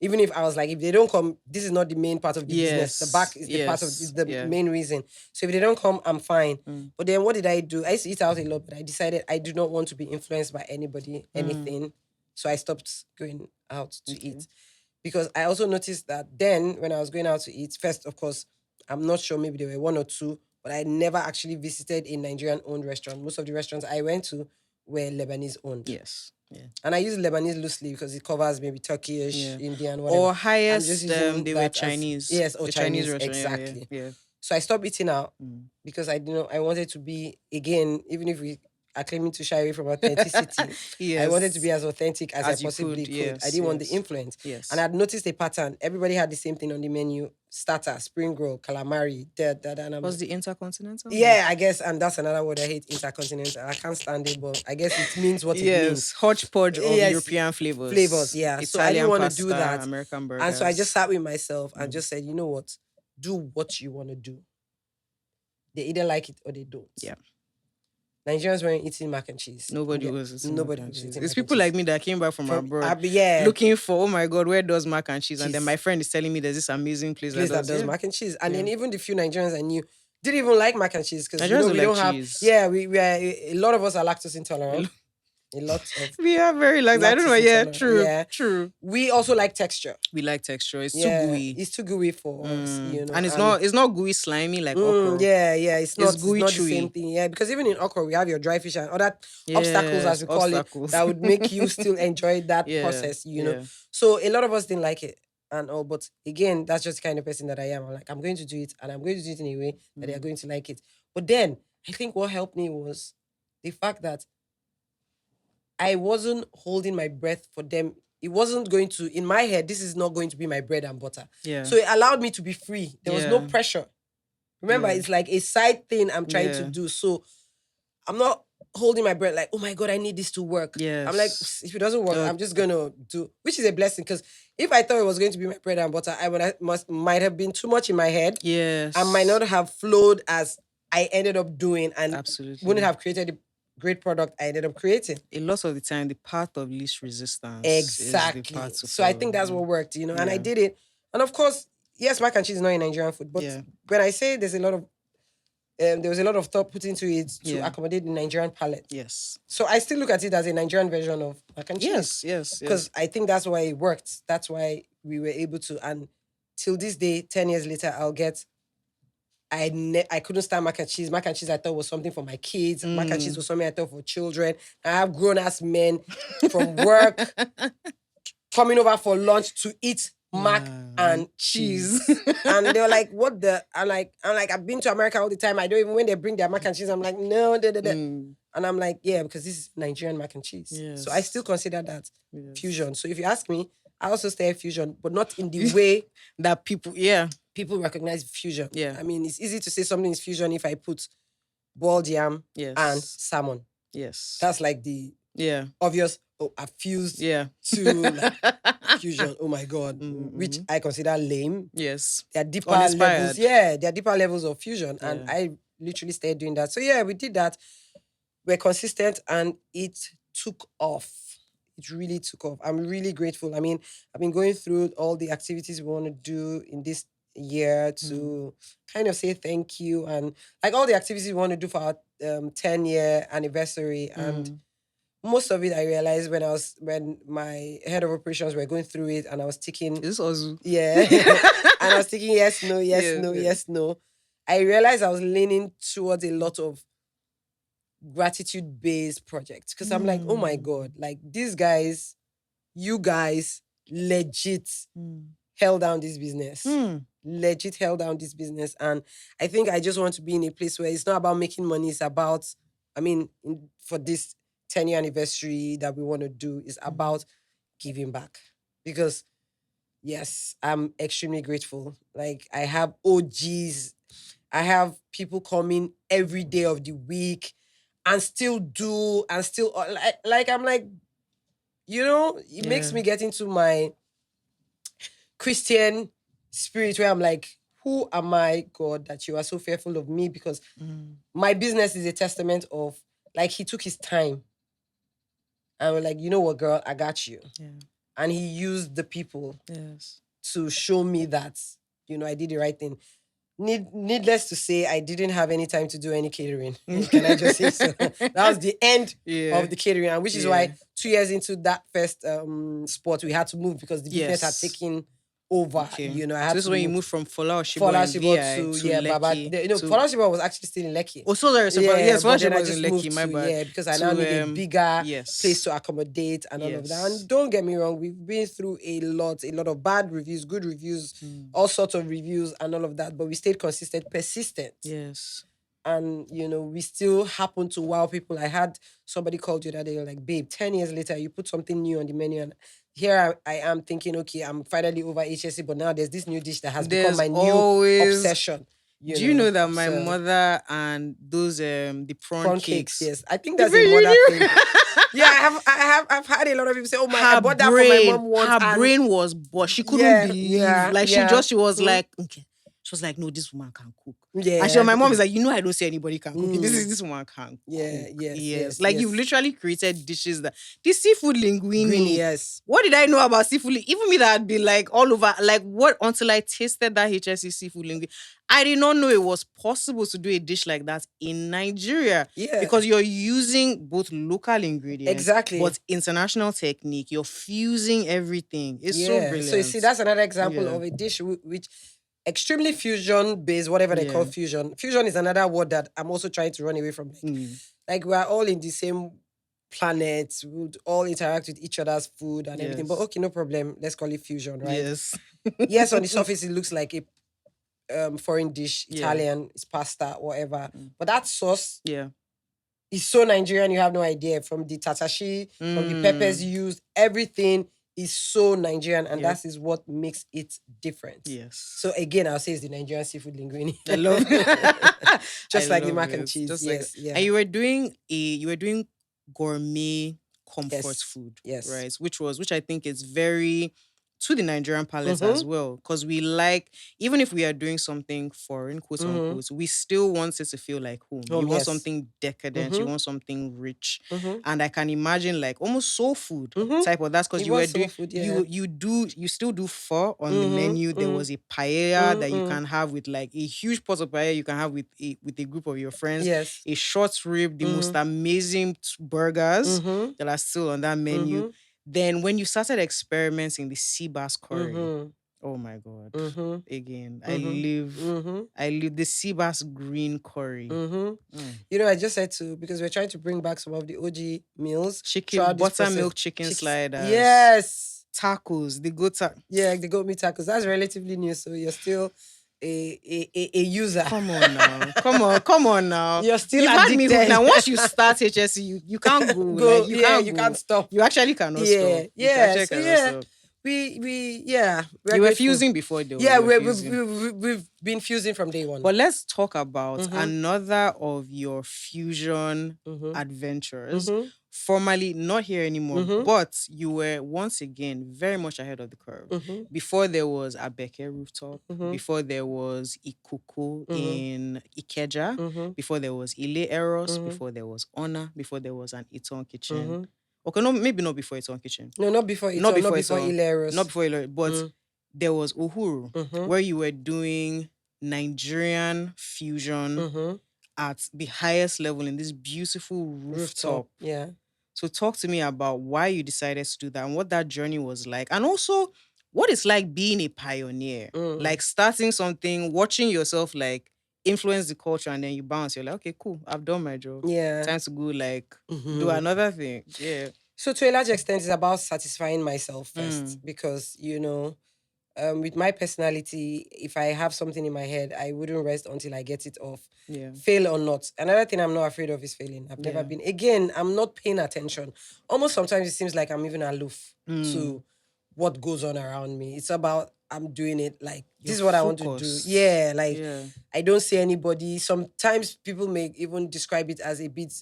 Even if I was like, if they don't come, this is not the main part of the business. The back
Yes.
is the part of is
Yes.
the
Yeah.
main reason. So if they don't come, I'm fine.
Mm.
But then what did I do? I used to eat out a lot, but I decided I do not want to be influenced by anybody,
Mm.
anything. So I stopped going out to
Okay.
eat, because I also noticed that then when I was going out to eat, first, of course, I'm not sure, maybe there were one or two, but I never actually visited a Nigerian-owned restaurant. Most of the restaurants I went to were Lebanese-owned.
Yes. Yeah.
And I use Lebanese loosely because it covers maybe Turkish,
Yeah.
Indian, whatever.
Or
I'm just
highest,
using
they were
that as,
Chinese.
yes, or
A Chinese
Chinese,
restaurant. Yeah. Yeah.
exactly.
Yeah.
So I stopped eating out
Mm.
because I wanted to be, again, even if we are claiming to shy away from authenticity, I wanted to be
Yes.
as authentic as I
As you
possibly
could.
could. I
Yes.
didn't want the
Yes.
influence. And
Yes.
I'd noticed a pattern. Everybody had the same thing on the menu: starter, spring roll, calamari, da. And I'm
Was
like,
the intercontinental?
yeah, I guess. And that's another word I hate: intercontinental. I can't stand it, but I guess it means what it
Yes,
means.
hodgepodge of
Yes,
European
flavors.
flavors,
Yeah. So I didn't
Italian
want to do
pasta,
that.
American
And so I just
burgers.
sat with myself and
Mm.
just said, you know what? Do what you want to do. They either like it or they don't.
Yeah.
Nigerians weren't eating mac and cheese.
Nobody was eating mac
Nobody
and
was
cheese.
eating
It's
mac and
people
cheese.
like me that came back from abroad
Yeah,
looking for, oh my God, where does mac and cheese? And then my
cheese
friend is telling me there's this amazing place that
place that
does,
does
yeah.
mac and cheese. And
Yeah.
then even the few Nigerians I knew didn't even like mac and cheese because
Nigerians don't
we
like
don't have.
cheese.
Yeah, we are a lot of us are lactose intolerant. A lot of
We are very like, I don't know.
lactose
Yeah,
intolerant.
true,
Yeah,
true.
we also like texture.
We like texture. It's too
Yeah,
gooey.
it's too gooey for us,
And
And
it's not gooey slimy like okra.
yeah,
It's
it's
gooey
not the same
chewy.
thing. Yeah, because even in okra we have your dry fish and other obstacles, as
Yes,
we call it,
obstacles.
that would make you still enjoy that
Yeah,
process.
yeah.
So a lot of us didn't like it and all, but again, that's just the kind of person that I am. I'm like, I'm going to do it, and I'm going to do it in a way that they are
Mm.
going to like it. But then I think what helped me was the fact that I wasn't holding my breath for them. It wasn't going to, in my head, this is not going to be my bread and butter.
Yeah,
So it allowed me to be free. There was no
yeah,
pressure. Remember,
yeah,
it's like a side thing I'm trying to
yeah.
do. So I'm not holding my breath like, oh my God, I need this to work. I'm like,
Yes.
if it doesn't work, I'm just gonna do, which is a blessing. Because if I thought it was going to be my bread and butter, I would have, might have been too much in my head.
Yes.
I might not have flowed as I ended up doing, and wouldn't
Absolutely.
have created great product I ended up creating.
A lot of the time, the path of least resistance is the path
Exactly.
to
So I
follow.
think that's what worked, and I
Yeah.
did it. And of course, yes, mac and cheese is not a Nigerian food, but
Yeah.
when I say there was a lot of thought put into it to
Yeah.
accommodate the Nigerian palate.
Yes.
So I still look at it as a Nigerian version of mac and cheese
Yes. Yes.
because
Yes.
I think that's why it worked. That's why we were able to. And till this day, 10 years later, I'll get. I couldn't stand mac and cheese. Mac and cheese I thought was something for my kids. Mac and cheese was something I thought for children. I have grown ass men from work coming over for lunch to eat mac and cheese. And they were like, what the? I'm like, I've been to America all the time. I don't even, when they bring their mac and cheese, I'm like, no, da, da, da.
Mm.
And I'm like, yeah, because this is Nigerian mac and cheese. So I still
Yes.
consider that
Yes.
fusion. So if you ask me, I also stay fusion, but not in the way
That people, yeah.
people recognize fusion.
Yeah.
I mean, it's easy to say something is fusion if I put boiled yam
Yes.
and salmon.
Yes.
That's like the
Yeah.
obvious, I fused
Yeah.
to like, fusion. Oh my God.
Mm-hmm.
Which I consider lame.
Yes.
There are deeper
Uninspired.
levels. Yeah, there are deeper levels of fusion. And
Yeah.
I literally started doing that. So yeah, we did that. We're consistent and it took off. It really took off. I'm really grateful. I mean, I've been going through all the activities we want to do in this year to kind of say thank you, and like all the activities we want to do for our 10-year anniversary. And most of it I realized when my head of operations were going through it and I was ticking.
Is this Ozu?
Yeah. And I was thinking yes, no, yes,
Yeah,
no,
yeah.
yes, no. I realized I was leaning towards a lot of gratitude-based projects because I'm like, oh my God, like these guys, you guys legit held down this business. Legit held down this business. And I think I just want to be in a place where it's not about making money, it's about, for this 10-year anniversary that we want to do, is about giving back. Because yes, I'm extremely grateful. Like I have OGs, I have people coming every day of the week and still do and still like I'm like, it makes
Yeah.
me get into my Christian spirit where I'm like, who am I, God, that you are so fearful of me? Because my business is a testament of, like, he took his time and we're like, you know what, girl, I got you.
Yeah.
And he used the people
Yes.
to show me that, I did the right thing. Needless to say, I didn't have any time to do any catering. Can I just say so? That was the end of the catering, and which is why 2 years into that first sport, we had to move because the business had taken over.
Okay.
I had
So this
to
is when you
move
moved from Fola Oshibo
Fola
in
Oshibo
VI
to Baba.
Lekki.
Fola Oshibo was actually still in Lekki.
Oh, so there is yes,
but
Fola
then
Oshibo
I
was in
just moved
Lekki, my
to,
bad.
because I now need a bigger
yes.
place to accommodate and all of that. And don't get me wrong, we've been through a lot of bad reviews, good reviews, all sorts of reviews and all of that, but we stayed consistent, persistent.
Yes.
And we still happen to wow people. I had somebody called you that day, like, babe, 10 years later, you put something new on the menu, and here I am thinking, okay, I'm finally over HSE, but now there's this new dish that has become my new obsession.
Do you know that my mother and those the prawn cakes?
Yes, I think that's a mother thing. Yeah, I've had a lot of people say, oh my, I bought that for my mom once.
Her brain was, but she couldn't believe. She was like, okay. She was like, no, this woman can cook.
Yeah.
And my mom is like, I don't see anybody can cook. This woman can cook.
Yes.
Like, you've literally created dishes that, this seafood linguine.
Yes.
What did I know about seafood? Even me that had been like all over, like what, until I tasted that HSE seafood linguine. I did not know it was possible to do a dish like that in Nigeria.
Yeah.
Because you're using both local ingredients.
Exactly.
But international technique. You're fusing everything. It's so brilliant.
So you see, that's another example of a dish which extremely fusion based, whatever they call fusion. Fusion is another word that I'm also trying to run away from. Like we're all in the same planet. We would all interact with each other's food and everything. But okay, no problem. Let's call it fusion, right?
Yes.
Yes, on the surface, it looks like a foreign dish, Italian, it's pasta, whatever. But that sauce is so Nigerian, you have no idea. From the tatashi, from the peppers used, everything is so Nigerian, and that is what makes it different.
Yes.
So again, I'll say it's the Nigerian seafood linguine.
I love it.
Just like the mac and cheese.
Just
yes.
And you were doing gourmet comfort food.
Yes.
Right. Which I think is very to the Nigerian palates as well. Because we like, even if we are doing something foreign, quote unquote, we still want it to feel like home. You want
Yes.
something decadent, you want something rich.
Mm-hmm.
And I can imagine like almost soul food
Mm-hmm.
type of that's because
It
you were
was soul
doing
food, yeah.
you still do pho on the menu. There was a paella that you can have with like a huge pot of paella you can have with a group of your friends.
Yes.
A short rib, the most amazing burgers that are still on that menu. Then when you started experimenting the sea bass curry, oh my God. Again, I live the sea bass green curry.
You know, I just said because we're trying to bring back some of the OG meals.
Chicken, buttermilk chicken sliders.
Yes.
Tacos, the goat
Yeah, the goat meat tacos. That's relatively new, so you're still a user.
Come on now. Come on now.
You're still
You've had me hooked.
addicted.
Now, once you start HSE, you can't go. Like, you can't
you
go.
can't stop.
You actually cannot
Yeah,
stop.
yeah, so yeah. We
You were fusing before though.
Yeah,
we've
we've been fusing from day one.
But let's talk about another of your fusion adventures. Formerly not here anymore, but you were once again very much ahead of the curve. Before there was Abeke Rooftop, before there was Ikuku in Ikeja, before there was Ile Eros, before there was Honor, before there was an Iton Kitchen. Okay, no, maybe not before Iton Kitchen.
No, not before Iton, not before Ile Eros.
Not before Ile Eros, but there was Ohuru, where you were doing Nigerian fusion at the highest level in this beautiful rooftop.
Yeah.
So talk to me about why you decided to do that and what that journey was like. And also what it's like being a pioneer. Like starting something, watching yourself like influence the culture and then you bounce. You're like, okay, cool. I've done my job.
Yeah.
Time to go like do another thing. Yeah.
So to a large extent, it's about satisfying myself first because, you know, with my personality, if I have something in my head, I wouldn't rest until I get it off.
Yeah.
Fail or not. Another thing I'm not afraid of is failing. I've never been. Again, I'm not paying attention. Almost sometimes it seems like I'm even aloof to what goes on around me. It's about I'm doing it like this is what I want to do. Yeah, like I don't see anybody. Sometimes people may even describe it as a bit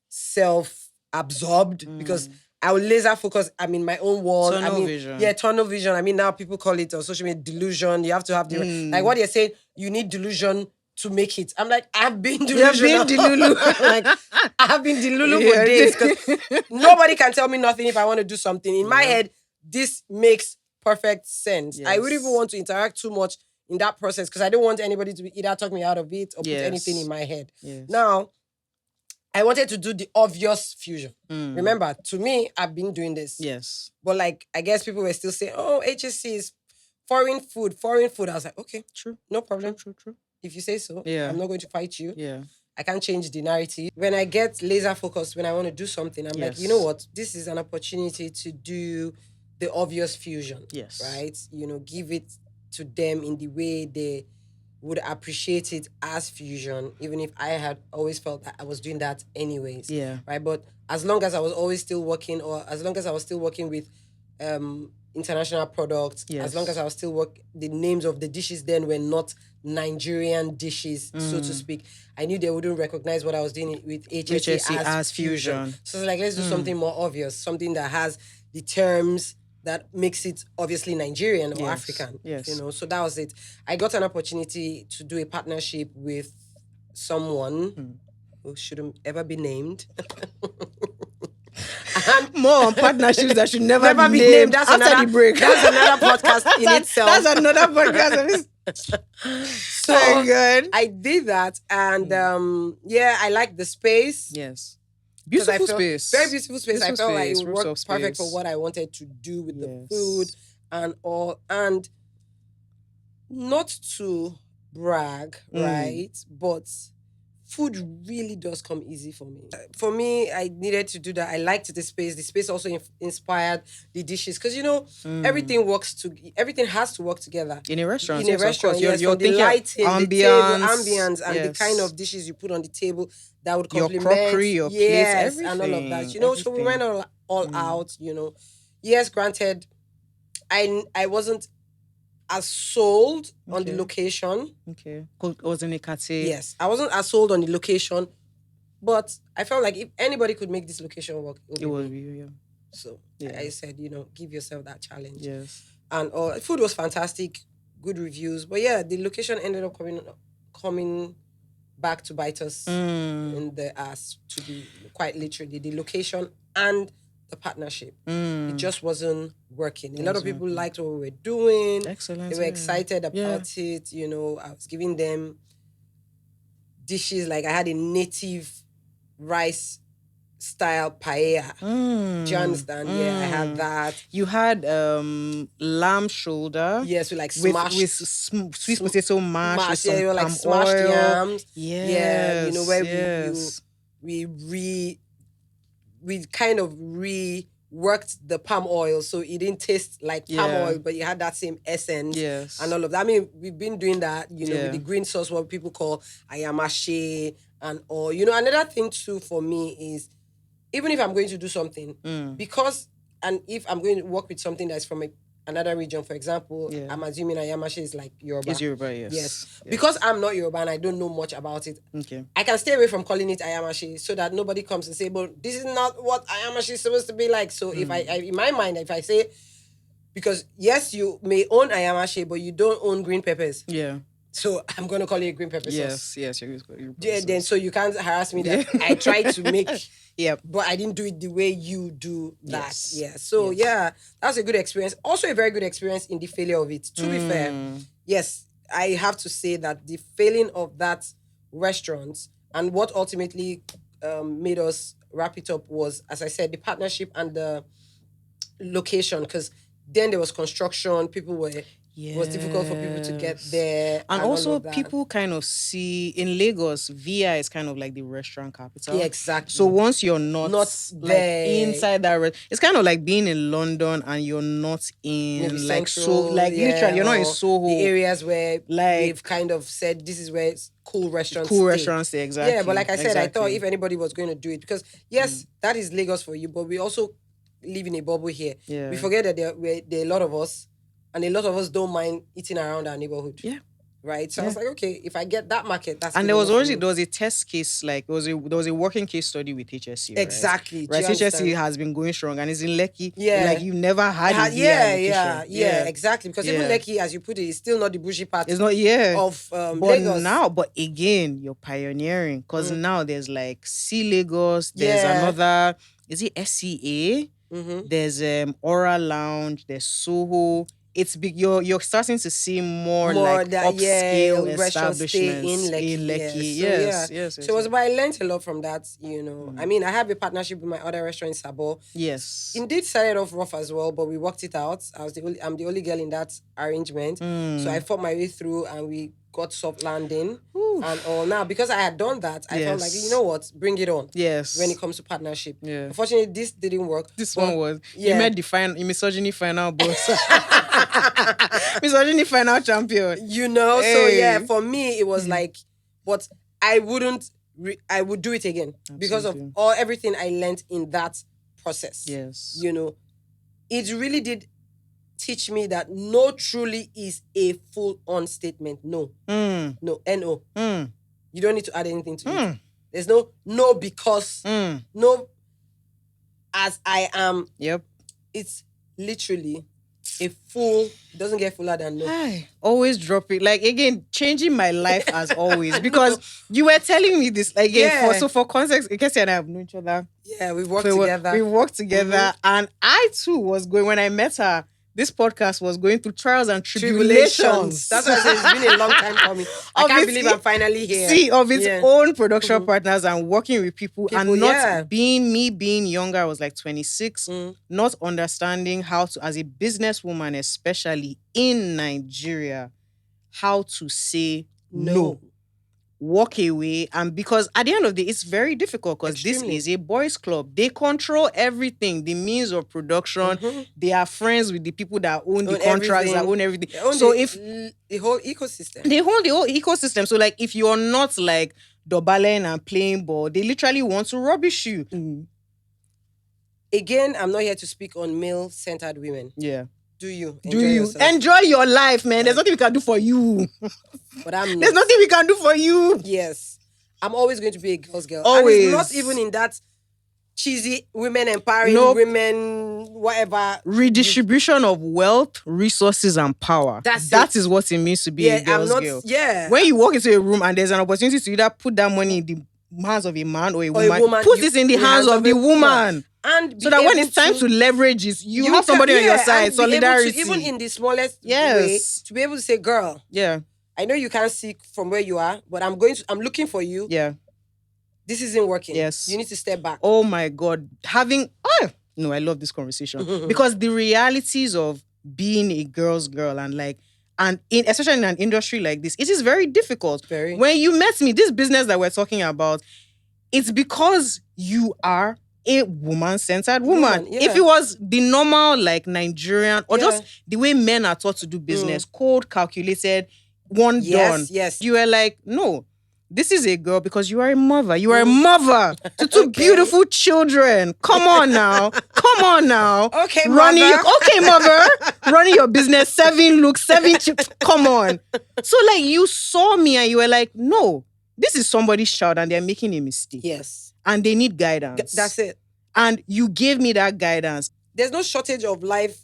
self-absorbed because I will laser focus. I'm in my own world.
Tunnel vision.
Yeah, tunnel vision. I mean, now people call it on social media delusion. You have to have like what you're saying. You need delusion to make it. I'm like, I've been delusional.
You've been delulu.
Like, I've been delulu for days because nobody can tell me nothing if I want to do something. In my head, this makes perfect sense. I wouldn't even want to interact too much in that process because I don't want anybody to either talk me out of it or put anything in my head. Now, I wanted to do the obvious fusion. Remember, to me, I've been doing this.
Yes.
But like, I guess people were still saying, oh, HSC is foreign food. I was like, okay,
true.
No problem.
True.
If you say so,
Yeah.
I'm not going to fight you.
Yeah.
I can't change the narrative. When I get laser focused, when I want to do something, I'm like, you know what? This is an opportunity to do the obvious fusion.
Yes.
Right? You know, give it to them in the way they would appreciate it as fusion, even if I had always felt that I was doing that anyways.
Yeah.
Right. But as long as I was always still working, or as long as I was still working with international products, as long as I was still the names of the dishes then were not Nigerian dishes, so to speak. I knew they wouldn't recognize what I was doing with HSE as fusion. So it's like, let's do something more obvious, something that has the terms that makes it obviously Nigerian or African.
Yes.
You know, so that was it. I got an opportunity to do a partnership with someone who shouldn't ever be named.
More on partnerships that should never be named.
That's
after
another
the break.
That's another podcast in itself.
That's another podcast. So good.
I did that, and I liked the space.
Yes. Beautiful space.
Very beautiful space. I felt like it would work
Rooftop
perfect
space.
for what I wanted to do with the food and all. And not to brag, right? But food really does come easy for me. For me, I needed to do that. I liked the space. The space also inspired the dishes because everything has to work together
in a restaurant.
In a restaurant,
you're
from the
thinking
lighting,
ambience,
the table, ambience, and the kind of dishes you put on the table that would complement
your crockery, your plates, everything,
and all of that. So we went all out. Yes, granted, I wasn't as sold on the location.
Okay. It was in a catering.
Yes, I wasn't as sold on the location, but I felt like if anybody could make this location work, it would be.
Yeah.
So I said, give yourself that challenge.
Yes.
and all. Food was fantastic, good reviews. But yeah, the location ended up coming back to bite us
Mm.
in the ass, to be quite literally. The location and the partnership. It just wasn't working. A lot of people liked what we were doing.
Excellent.
They were excited
Yeah.
about it. You know, I was giving them dishes like I had a native rice style paella. Do you understand? Yeah, I had that.
You had lamb shoulder.
Yes, with like
with
smashed
sweet potato mash with some
yeah, like
palm
smashed
oil.
yams.
Yes,
Yeah, you know, where
yes.
we kind of reworked the palm oil so it didn't taste like palm
Yeah.
oil, but you had that same essence.
Yes.
And all of that. I mean, we've been doing that, you know,
Yeah.
with the green sauce, what people call ayamashe and all. You know, another thing too for me is, even if I'm going to do something, because, and if I'm going to work with something that's from another region, for example,
Yeah.
I'm assuming ayamashe is like Yoruba.
It's Yoruba, yes.
Yes. Because I'm not Yoruba and I don't know much about it,
Okay.
I can stay away from calling it ayamashi so that nobody comes and say, but this is not what ayamashi is supposed to be like. So if I, in my mind, if I say, because yes, you may own ayamashi, but you don't own green peppers.
Yeah.
So I'm going to call it green pepper sauce.
Yes, you're
Yeah, then so you can't harass me that I tried to make,
Yep.
but I didn't do it the way you do that.
Yes.
Yeah. So yeah, that's a good experience. Also a very good experience in the failure of it. To be fair, yes, I have to say that the failing of that restaurant and what ultimately made us wrap it up was, as I said, the partnership and the location, because then there was construction, people were, it was difficult for people to get there.
And
all
also
of that.
people kind of see, in Lagos, VI is kind of like the restaurant capital.
Yeah, exactly.
So once you're not like
there,
inside that, it's kind of like being in London and you're not in
maybe
like
Central,
literally, you're not in
or
Soho.
the areas where
Like-
they've kind of said this is where it's cool restaurants stay.
Exactly.
Yeah, but like I said, I thought
Exactly.
if anybody was going to do it, because yes, that is Lagos for you, but we also live in a bubble here.
Yeah.
We forget that there are a lot of us, and a lot of us don't mind eating around our neighborhood.
Yeah.
Right. So I was like, okay, if I get that market, that's
And
good enough for me.
there was a test case, like there was a working case study with HSE.
Exactly.
Right.
Do you
HSE
understand?
has been going strong and it's in Lekki.
Yeah.
Like you've never had a VI
yeah,
location.
exactly. Because even
Yeah.
Lekki, as you put it, is still not the bougie part
It's not
of
but
Lagos.
but again, you're pioneering because now there's like C Lagos, there's another, is it SCA? There's Aura Lounge, there's Soho. It's big. You're starting to see more like
that,
upscale
restaurants stay
establishments
in Lekki.
Yes.
So it was, but I learned a lot from that. You know, I mean, I have a partnership with my other restaurant in Sabor.
Yes.
Indeed, started off rough as well, but we worked it out. I'm the only girl in that arrangement, so I fought my way through, and we got soft landing and all. Now, because I had done that, I felt like, you know what, bring it on.
Yes.
When it comes to partnership.
Yeah.
Unfortunately, this didn't work.
This one was you met the misogyny final boss. Misogyny final champion.
You know, so yeah, for me it was like, but I wouldn't. I would do it again because of everything I learned in that process.
Yes.
You know, it really did teach me that no truly is a full-on statement. No. No. N-O. You don't need to add anything to it. There's no because. No as I am.
Yep.
It's literally a full, it doesn't get fuller than no.
Hi. Always drop it. Like again, changing my life as always. Because you were telling me this again. For context, Nkesi and I have known each other.
Yeah, we've worked together.
We worked together. And I too was going, when I met her, this podcast was going through trials and tribulations.
That's why I said it's been a long time coming. I can't believe I'm finally here.
See, of its own production partners and working with people and not being younger. I was like 26, not understanding how to, as a businesswoman, especially in Nigeria, how to say no. Walk away, and because at the end of the day, it's very difficult because this is a boys' club. They control everything, the means of production. They are friends with the people that own the contracts, that own everything. So
the whole ecosystem,
they hold the whole ecosystem. So like, if you're not like dobbling and playing ball, they literally want to rubbish you.
Again, I'm not here to speak on male-centered women.
Yeah.
Do you?
Enjoy your life, man. There's nothing we can do for you.
But I'm not.
There's nothing we can do for you.
Yes. I'm always going to be a girl's girl.
Always.
And it's not even in that cheesy women empowering women whatever.
Redistribution of wealth, resources, and power. That is what it means to be a girl's girl.
Yeah.
When you walk into a room and there's an opportunity to either put that money in the hands of a man or a woman, put it in the hands of the woman.
And
so that when it's time to leverage it, you have somebody on your side. Solidarity.
Even in the smallest way, to be able to say, girl, I know you can't see from where you are, but I'm looking for you.
Yeah.
This isn't working.
Yes.
You need to step back.
Oh my God. No, I love this conversation. Because the realities of being a girl's girl especially in an industry like this, it is very difficult.
Very.
When you met me, this business that we're talking about, it's because you are a woman-centered woman.
Yeah.
If it was the normal, like Nigerian, or just the way men are taught to do business, cold, calculated, done.
Yes.
You were like, no, this is a girl because you are a mother. You are a mother to two beautiful children. Come on now.
Okay,
mother. Running your business, 7 looks, 7 chips. Come on. So like you saw me and you were like, no, this is somebody's child and they're making a mistake.
Yes.
And they need guidance.
That's it.
And you gave me that guidance.
There's no shortage of life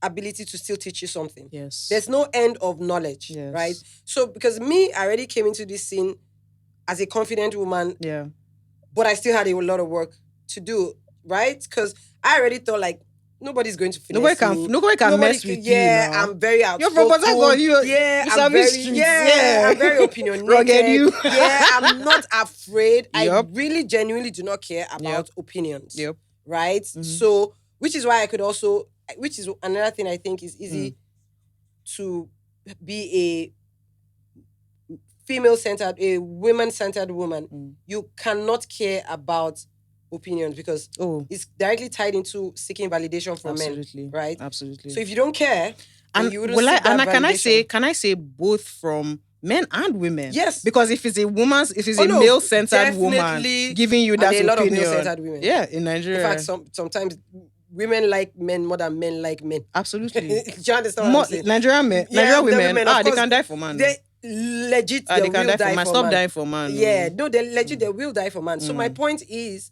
ability to still teach you something.
Yes.
There's no end of knowledge, right? So because I already came into this scene as a confident woman, but I still had a lot of work to do, right? Because I already thought like nobody's going to finesse me.
Nobody can mess with you.
Yeah, I'm very outspoken.
You're from God.
I'm very opinionated.
Rugged.
I'm not afraid. I really genuinely do not care about opinions. Right? So, which is why which is another thing I think is easy to be a female-centered, a women-centered woman. You cannot care about opinions because it's directly tied into seeking validation from men, right?
Absolutely.
So if you don't care,
and
you wouldn't seek that validation.
Can I say both from men and women?
Yes.
Because if it's a male-centered woman giving you that opinion,
a lot of male-centered women.
Yeah, in Nigeria.
In fact, sometimes women like men more than men like men.
Absolutely.
Do you understand what I'm saying?
Nigerian women, they can die for man.
They legit, they
can
will
die for man. Stop dying for man.
Yeah, no, they legit, they will die for man. So my point is,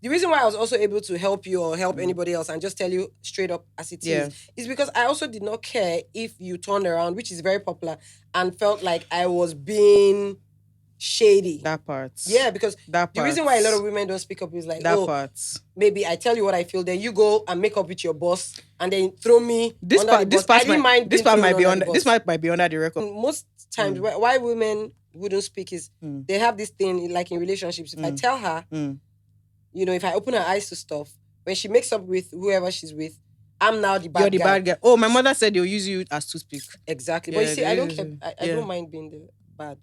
the reason why I was also able to help you or help anybody else and just tell you straight up as it is because I also did not care if you turned around, which is very popular, and felt like I was being shady.
That part.
Yeah, because the reason why a lot of women don't speak up is like, maybe I tell you what I feel, then you go and make up with your boss and then throw me
this
under the bus. I didn't mind
this part might be under this might be under the record.
Most times why women wouldn't speak is they have this thing like in relationships. If I tell her, if I open her eyes to stuff, when she makes up with whoever she's with, I'm now the bad guy.
You're the bad guy. Oh, my mother said they'll use you as toothpick.
Exactly. But you see, I don't care. I don't mind being the bad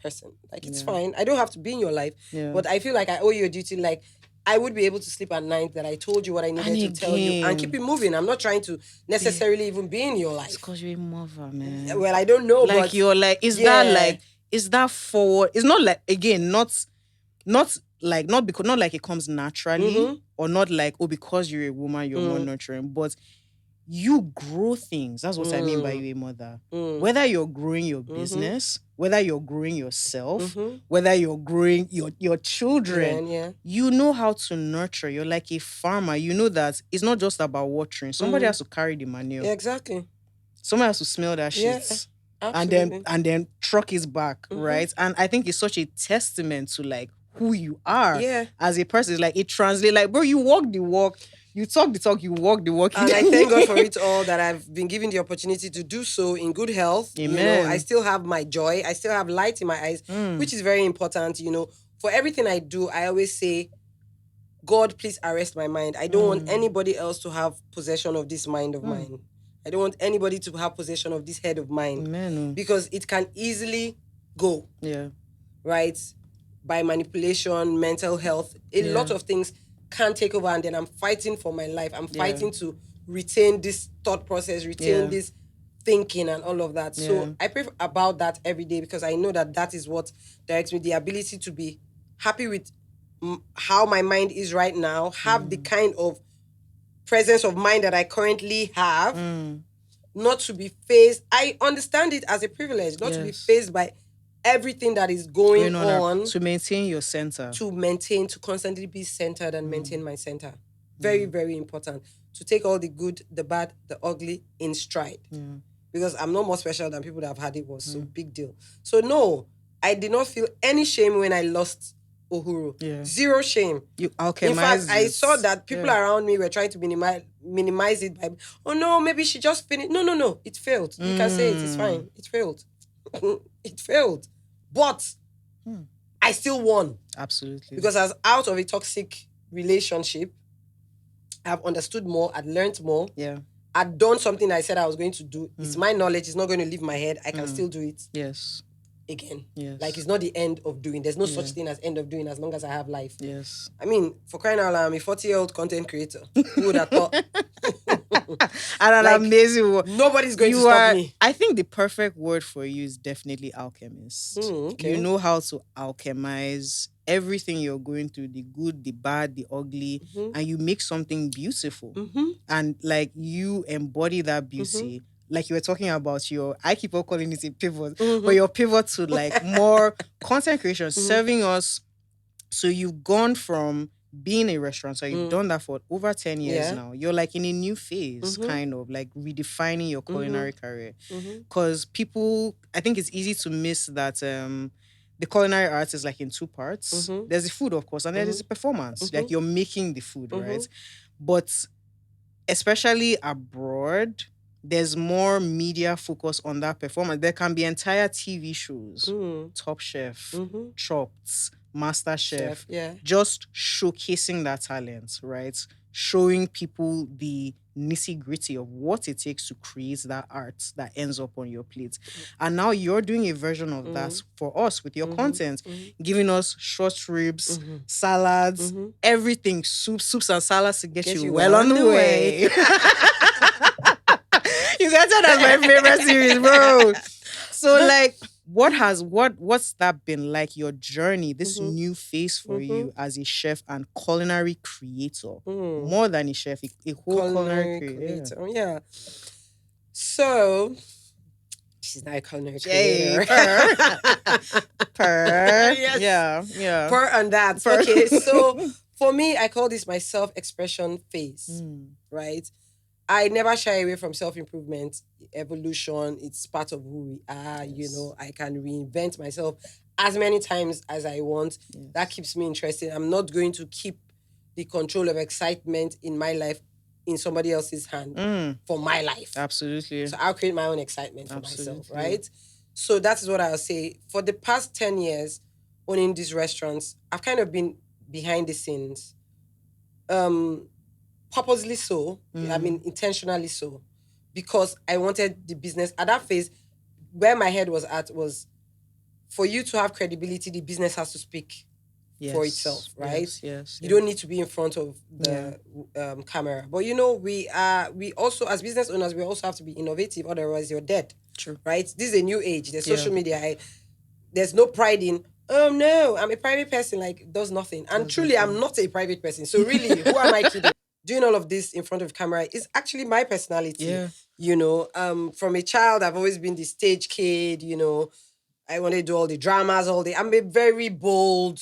person. Like, it's fine. I don't have to be in your life. Yeah. But I feel like I owe you a duty. Like, I would be able to sleep at night that I told you what I needed to tell you and keep it moving. I'm not trying to necessarily even be in your life.
It's because you're a mother, man.
Well, I don't know.
Like,
but
you're like, is that forward? It's not like, again, not like it comes naturally or not like, because you're a woman, you're more nurturing, but you grow things. That's what I mean by you a mother. Whether you're growing your business, whether you're growing yourself, whether you're growing your children, you know how to nurture. You're like a farmer. You know that it's not just about watering. Somebody has to carry the manure.
Yeah, exactly.
Someone has to smell that shit.
Absolutely.
And then truck his back, right? And I think it's such a testament to like who you are as a person. It's like it translates. Like, bro, you walk the walk, you talk the talk, you walk the walk.
And I thank God for it all that I've been given the opportunity to do so in good health.
Amen.
I still have my joy. I still have light in my eyes, which is very important. For everything I do, I always say, God, please arrest my mind. I don't want anybody else to have possession of this mind of mine. I don't want anybody to have possession of this head of mine.
Amen.
Because it can easily go.
Yeah.
Right? By manipulation, mental health. A lot of things can take over, and then I'm fighting for my life. I'm fighting to retain this thought process, retain this thinking and all of that. So I pray about that every day because I know that is what directs me, the ability to be happy with how my mind is right now, have the kind of presence of mind that I currently have, not to be faced. I understand it as a privilege, not to be faced by everything that is going on.
To maintain your center.
To constantly be centered and maintain my center. Very, very important to take all the good, the bad, the ugly in stride.
Yeah.
Because I'm not more special than people that have had it was so big deal. So no, I did not feel any shame when I lost Ohuru.
Yeah.
Zero shame.
You
In fact,
alchemized
I
it.
saw that people
Yeah.
around me were trying to minimize it by, oh no, maybe she just finished. No, no, no, it failed. You can say it. It's fine. It failed. It failed. But I still won.
Absolutely.
Because I was out of a toxic relationship. I've understood more. I'd learned more.
Yeah.
I'd done something I said I was going to do. It's my knowledge. It's not going to leave my head. I can still do it
Yes.
again.
Yes.
Like, it's not the end of doing. There's no such thing as end of doing as long as I have life.
Yes.
I mean, for crying out loud, I'm a 40-year-old content creator. Who would have thought?
And an
Like,
amazing word.
Nobody's going to stop me.
I think the perfect word for you is definitely alchemist.
Okay.
You know how to alchemize everything you're going through, the good, the bad, the ugly, and you make something beautiful. And like you embody that beauty. Like you were talking about I keep on calling it a pivot, but your pivot to like more content creation, serving us. So you've gone from being a restaurateur, you've done that for over 10 years now. You're like in a new phase, kind of like redefining your culinary career. Because I think it's easy to miss that the culinary arts is like in two parts. There's the food, of course, and there's the performance. Like you're making the food, right? But especially abroad, there's more media focus on that performance. There can be entire TV shows, Top Chef, Chopped, Master Chef, just showcasing that talent, right? Showing people the nitty-gritty of what it takes to create that art that ends up on your plate. And now you're doing a version of that for us with your content, giving us short ribs, salads, everything, soups and salads to get you well on the way. You can tell that's my favorite series, bro. So like, what's that been like, your journey, this new phase for you as a chef and culinary creator? More than a chef, a whole culinary creator.
Yeah. So she's not a culinary
Yay,
creator.
Per.
Yes.
Yeah.
Per on that.
Per.
Okay, so for me, I call this my self-expression phase, right? I never shy away from self-improvement, evolution. It's part of who we are. You know, I can reinvent myself as many times as I want. That keeps me interested. I'm not going to keep the control of excitement in my life in somebody else's hand for my life.
Absolutely.
So I'll create my own excitement for myself, right? So that is what I'll say. For the past 10 years owning these restaurants, I've kind of been behind the scenes. Purposely so, I mean intentionally so, because I wanted the business at that phase. Where my head was at was, for you to have credibility, the business has to speak for itself, right?
Yes.
You don't need to be in front of the camera. But you know, we also, as business owners, we also have to be innovative, otherwise you're dead.
True.
Right? This is a new age. There's social media. There's no pride in, oh no, I'm a private person, like does nothing. And truly, I'm not a private person. So really, who am I kidding? Doing all of this in front of camera is actually my personality.
Yeah.
You know, from a child, I've always been the stage kid, you know. I want to do all the dramas all day. I'm a very bold,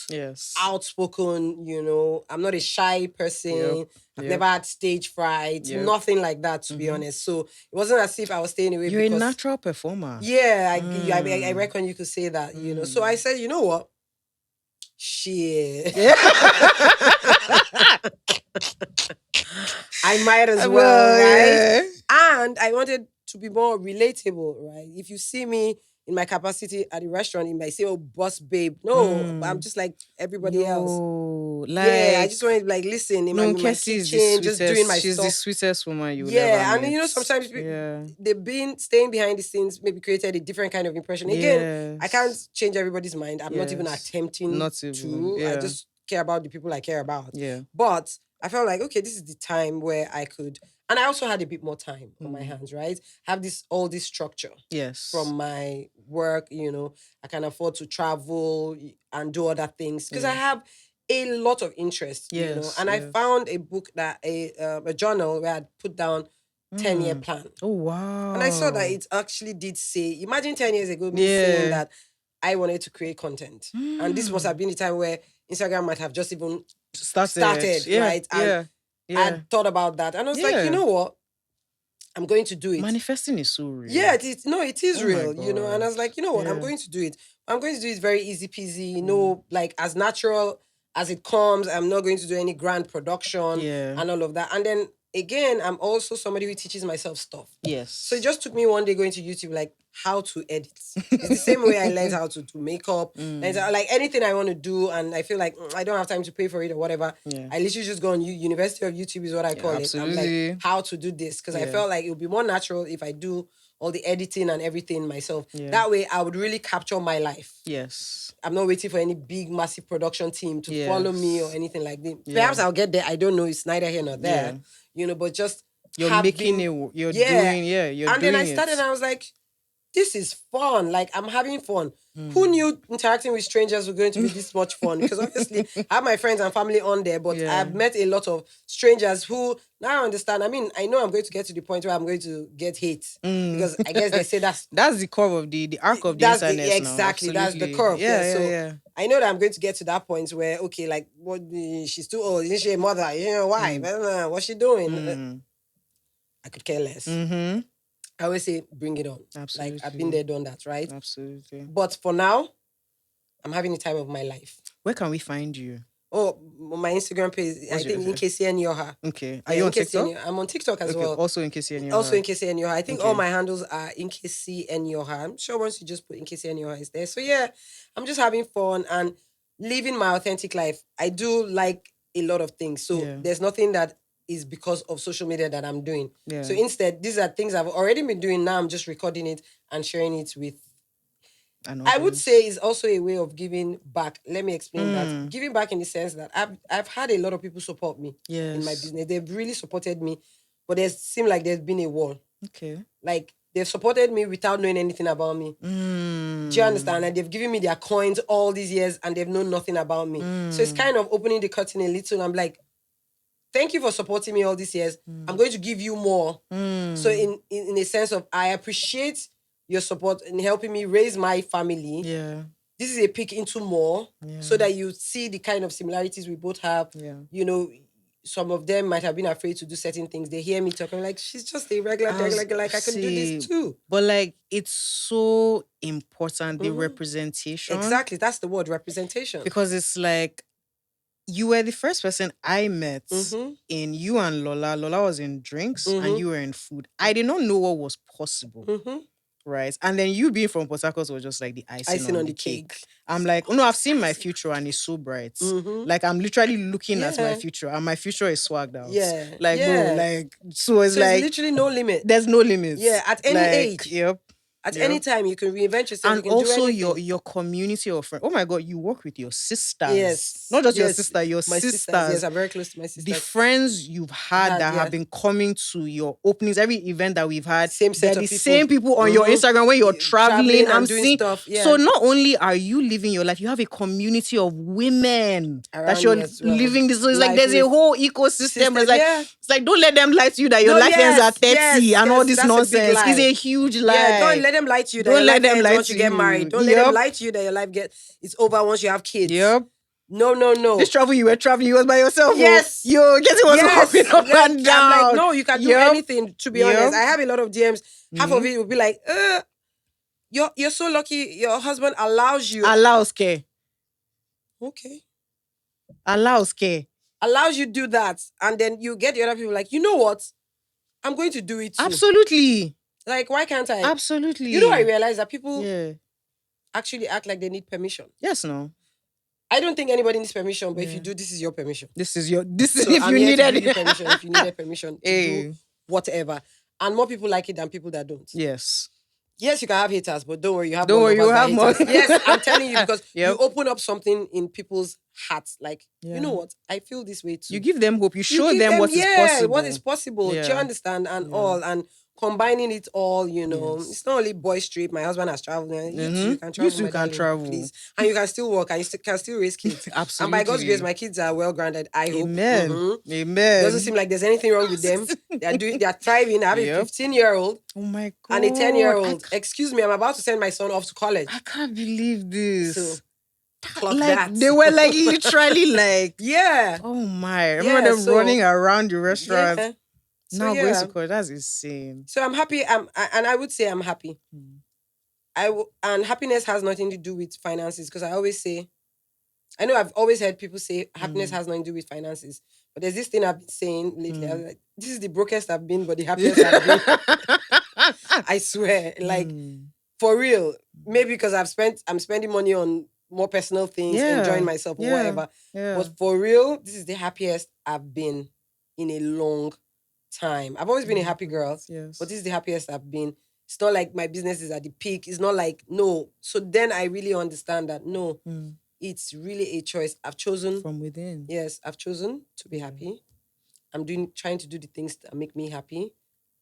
outspoken, you know. I'm not a shy person. I've never had stage fright, nothing like that, to be honest. So it wasn't as if I was staying away.
You're a natural performer.
Yeah, I reckon you could say that, you know. So I said, you know what? Shit. I might as well, right? And I wanted to be more relatable, right? If you see me in my capacity at the restaurant, you might say, oh, boss babe. No, I'm just like everybody else. Like, I just wanted, like, listen, in my kitchen, just doing my
she's
stuff.
The sweetest woman you ever
and
met.
you know, sometimes they've been staying behind the scenes, maybe created a different kind of impression. Again, I can't change everybody's mind. I'm not even attempting to. I just care about the people I care about. But I felt like, okay, this is the time where I could, and I also had a bit more time on my hands, right? Have all this structure. From my work, you know, I can afford to travel and do other things because I have a lot of interest, you know. And I found a book that a journal where I'd put down 10-year plan.
Oh wow.
And I saw that it actually did say, imagine 10 years ago me saying that I wanted to create content. And this must have been the time where Instagram might have just even started, right? And
Yeah.
I thought about that. And I was like, you
Yeah.
know what? I'm going to do it.
Manifesting is so real.
Yeah, it is. No, it is
Oh my
real, you know. And I
God.
was like, you know what? I'm
Yeah.
going to do it. I'm going to do it very easy peasy, like as natural as it comes. I'm not going to do any grand production
Yeah.
and all of that. And then again, I'm also somebody who teaches myself stuff.
Yes.
So it just took me one day going to YouTube, like how to edit. It's the same way I learned how to do makeup, and like anything I want to do, and I feel like I don't have time to pay for it or whatever.
Yeah.
I literally just go on University of YouTube is what I call it. I'm
absolutely.
like, how to do this, because I
Yeah.
felt like it would be more natural if I do all the editing and everything myself.
Yeah.
That way, I would really capture my life.
Yes.
I'm not waiting for any big, massive production team to follow me or anything like that.
Yeah.
Perhaps I'll get there. I don't know. It's neither here nor there.
Yeah.
You know, but just
You're
having-
making it. You're
Yeah.
doing. Yeah. You're
and
doing
then I started
it.
and I was like, this is fun. Like, I'm having fun. Who knew interacting with strangers was going to be this much fun? Because obviously, I have my friends and family on there, but
Yeah.
I've met a lot of strangers who now I understand. I mean, I know I'm going to get to the point where I'm going to get hate. Because I guess they say that's
the core of the arc of the
that's
internet.
exactly
now.
that's the
Absolutely.
curve.
Yeah.
So
Yeah.
I know that I'm going to get to that point where, okay, like, what, she's too old, isn't she a mother? You know, why? What's she doing? I could care less.
Mm-hmm.
I always say, bring it on.
Absolutely.
Like, I've been there, done that, right?
Absolutely.
But for now, I'm having the time of my life.
Where can we find you?
Oh, my Instagram page,
What's
I think
your-
Nkesi Enyioha.
Okay. Are you on
Nkesi
TikTok?
Enyioha. I'm on TikTok as
Okay.
well.
Also in Nkesi Enyioha.
Also Nkesi Enyioha. I think
Okay.
all my handles are Nkesi Enyioha. I'm sure once you just put Nkesi Enyioha, it's there. So yeah, I'm just having fun and living my authentic life. I do like a lot of things. So
Yeah.
there's nothing that is because of social media that I'm doing.
Yeah.
So instead, these are things I've already been doing. Now I'm just recording it and sharing it with. I would say it's also a way of giving back. Let me explain that. Giving back in the sense that I've had a lot of people support me in my business. They've really supported me, but it seemed like there's been a wall.
Okay.
Like, they've supported me without knowing anything about me. Do you understand? And they've given me their coins all these years and they've known nothing about me. So it's kind of opening the curtain a little. And I'm like, thank you for supporting me all these years. I'm going to give you more. So in a sense of, I appreciate your support in helping me raise my family.
Yeah.
This is a peek into more so that you see the kind of similarities we both have.
Yeah.
You know, some of them might have been afraid to do certain things. They hear me talking like, she's just a regular, like I can do this too.
But like, it's so important, the representation.
Exactly. That's the word, representation.
Because it's like, you were the first person I met in you and Lola. Lola was in drinks and you were in food. I did not know what was possible. Right. And then you being from Port Harcourt was just like the icing on the cake. I'm like, oh no, I've seen my future and it's so bright. Like, I'm literally looking at my future and my future is swagged out.
Yeah.
Like, no, like, so it's like,
there's literally no limit.
There's no limits.
Yeah. At any age.
Yep.
At any time, you can reinvent yourself.
And
you can
also
do anything.
your community of friends. Oh my God, you work with your sisters.
Yes.
Not just your
Yes.
sister, your
My
sisters.
Yes, I'm very close to my
The
sisters.
friends you've had that have been coming to your openings, every event that we've had,
Same set
they're
of
the
people.
same people on your Instagram when you're traveling.
and
I'm
doing
seeing
stuff. Yeah.
So not only are you living your life, you have a community of women
Around
that you're
you as well.
living this. So it's like
Life
there's a
with
whole ecosystem. It's like
yeah.
it's like, don't let them lie to you that your
No,
life ends at 30 and all this
that's a big
nonsense.
lie.
It's a huge lie.
Yeah, don't let them lie to you that
Don't
your
let
life
them
ends
lie
once
to
you get
you.
married. Don't let
Yep.
them lie to you that your life it's over once you have kids.
Yep.
No.
This travel you were traveling, you was by yourself.
Yes.
Yo, Nkesi was hopping up and down.
I'm like, no, you can do
Yep.
anything, to be honest. I have a lot of DMs. Half of it will be like, you're so lucky your husband allows you.
Allows care.
Okay.
Allows care.
Allows you do that. And then you get the other people like, you know what? I'm going to do it too.
Absolutely.
Like, why can't I?
Absolutely.
You know, I realize that people
Yeah.
actually act like they need permission.
Yes, no.
I don't think anybody needs permission, but if you do, this is your permission.
This is if
I'm
you
here to
needed
give you permission, if you needed permission to
Hey.
do whatever. And more people like it than people that don't.
Yes.
Yes, you can have haters, but don't worry, you have
Don't
more
worry,
lovers
you
than
have more.
haters. Yes, I'm telling you, because
Yep.
you open up something in people's hearts. Like,
Yeah.
you know what? I feel this way too.
You give them hope. You show
give
them what is possible.
what is possible. Do you
Yeah.
understand? And all, and combining it all, you know.
Yes.
It's not only boys trip. My husband has traveled. You too, you can
You
travel.
too
my
can
darling,
travel.
please. And you can still work, and you can still raise kids.
Absolutely.
And by God's grace, my kids are well grounded, I hope.
Amen.
Mhm.
Amen.
Doesn't seem like there's anything wrong with them. They're thriving. I have a
Yep.
15-year-old
Oh my God.
and a 10-year-old. Excuse me, I'm about to send my son off to college.
I can't believe this.
So Clock
Like
that.
they were like literally like,
Yeah.
oh my! I remember
Yeah.
them running
So
around the restaurant.
yeah. So
Now going to
yeah.
college, that's insane.
So I'm happy. And I would say I'm happy.
Mm.
And happiness has nothing to do with finances because I always say, I know I've always heard people say happiness
Mm.
has nothing to do with finances, but there's this thing I've been saying lately. I was
Mm.
like, this is the brokest I've been, but the happiest I've been. I swear, like
Mm.
for real. Maybe because I'm spending money on more personal things, enjoying
Yeah,
myself or
yeah,
whatever.
yeah.
But for real, this is the happiest I've been in a long time. I've always
Oh
been a
my
happy
God,
girl, but
yes.
this is the happiest I've been. It's not like my business is at the peak. It's not like no. So then I really understand that no,
Mm.
it's really a choice. I've chosen,
From within.
yes, I've chosen to be
Mm.
happy. Trying to do the things that make me happy.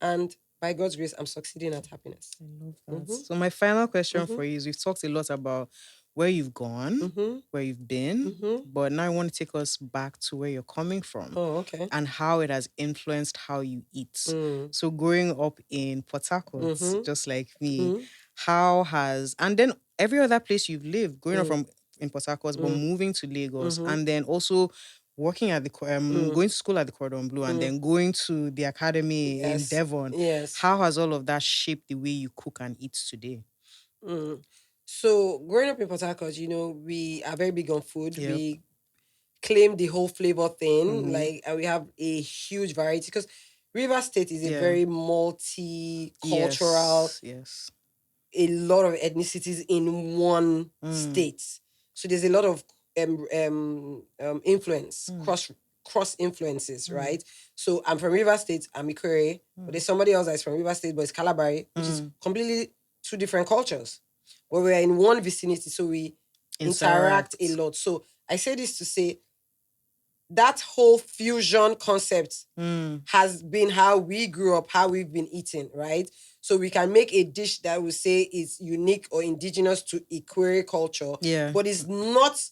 And by God's grace, I'm succeeding at happiness.
I love that.
Mm-hmm.
So my final question
Mm-hmm.
for you is we've talked a lot about where you've gone,
Mm-hmm.
where you've been,
Mm-hmm.
but now I want to take us back to where you're coming from
Oh, okay.
and how it has influenced how you eat.
Mm.
So growing up in Port Harcourt,
Mm-hmm.
just like me,
Mm-hmm.
how has and then every other place you've lived, growing up
Mm.
from in Port Harcourt, but
Mm.
moving to Lagos,
Mm-hmm.
and then also working at the
Mm.
going to school at the Cordon Bleu, and
Mm.
then going to the academy in
Yes.
Devon.
Yes.
How has all of that shaped the way you cook and eat today?
Mm. So growing up in Port Harcourt, we are very big on food.
Yep.
We claim the whole flavor thing,
Mm-hmm.
like, and we have a huge variety because River State is a
Yeah.
very multicultural,
Yes. Yes.
a lot of ethnicities in one
Mm.
state. So there's a lot of influence,
Mm.
cross influences,
Mm.
right? So I'm from River State, I'm Ikore, but
Mm.
there's somebody else that's from River State, but it's Calabari, which is
Mm.
completely two different cultures. But we're in one vicinity, so we interact a
Interact.
lot. So I say this to say that whole fusion concept
Mm.
has been how we grew up, how we've been eating, right? So we can make a dish that we say is unique or indigenous to Ikwe culture,
Yeah.
but it's not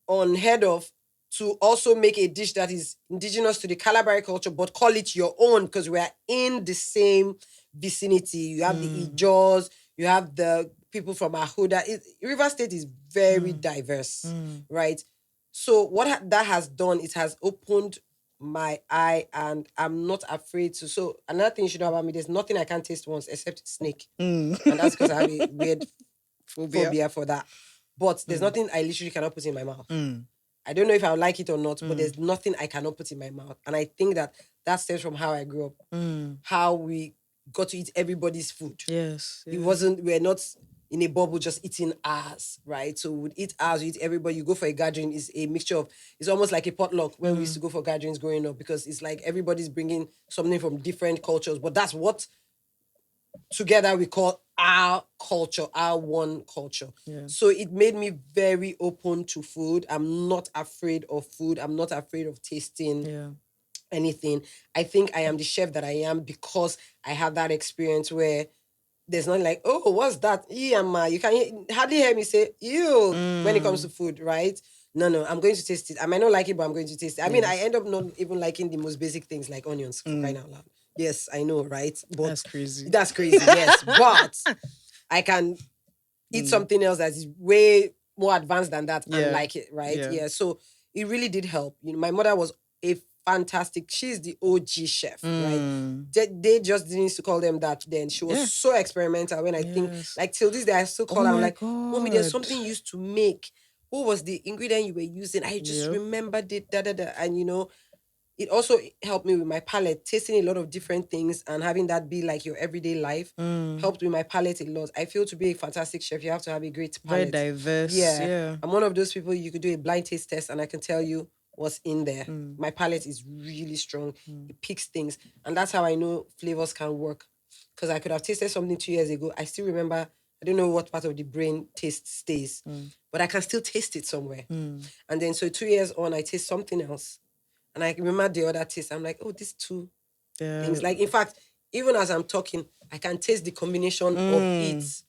unheard of to also make a dish that is indigenous to the Calabari culture, but call it your own because we are in the same vicinity. You have the
Mm.
Ijos, you have the people from Ahuda. River State is very
Mm.
diverse,
Mm.
right? So what that has done, it has opened my eye, and I'm not afraid to. So another thing you should know about me, there's nothing I can't taste once except snake,
Mm.
and that's because I have a weird
Phobia.
phobia for that. But there's
Mm.
nothing I literally cannot put in my mouth.
Mm.
I don't know if I like it or not, but
Mm.
there's nothing I cannot put in my mouth. And I think that stems from how I grew up,
Mm.
how we got to eat everybody's food.
Yes.
It
Yeah.
wasn't, we're not in a bubble just eating ours, right? So we'd eat ours, we eat everybody. You go for a gathering, it's a mixture of, it's almost like a potluck when we used to go for gatherings growing up because it's like everybody's bringing something from different cultures, but that's what together we call our culture, our one culture.
Yeah.
So it made me very open to food. I'm not afraid of food. I'm not afraid of tasting
Yeah.
anything. I think I am the chef that I am because I had that experience where there's not like, oh, what's that? Yeah, ma. You can hardly hear me say, ew, when it comes to
Mm.
food, right? No, I'm going to taste it. I might not like it, but I'm going to taste it. I mean, I
Yes.
end up not even liking the most basic things like onions, for crying out loud. Yes, I know, right? But
That's crazy.
that's crazy, yes. But I can eat
Mm.
something else that is way more advanced than that and
Yeah.
like it, right?
Yeah.
Yeah. So it really did help. My mother was a fantastic, she's the OG chef, right?
Mm.
They just didn't used to call them that then. She was
Yeah.
so experimental when I think,
Yes.
like till this day, I still
Oh
call her. I'm
my
like, Mommy, there's
God.
something you used to make. What was the ingredient you were using? I just
Yep.
remembered it, da da da. And it also helped me with my palate, tasting a lot of different things and having that be like your everyday life
Mm.
helped with my palate a lot. I feel to be a fantastic chef, you have to have a great
Very
palate.
diverse.
Yeah.
Yeah.
I'm one of those people you could do a blind taste test and I can tell you what's in there.
Mm.
My palate is really strong.
Mm.
It picks things. And that's how I know flavors can work. Because I could have tasted something 2 years ago. I still remember, I don't know what part of the brain taste stays, but I can still taste it somewhere.
Mm.
And then so 2 years on, I taste something else. And I remember the other taste. I'm like, oh, these two
Yeah.
things. Like, in fact, even as I'm talking, I can taste the combination of
Mm.
it.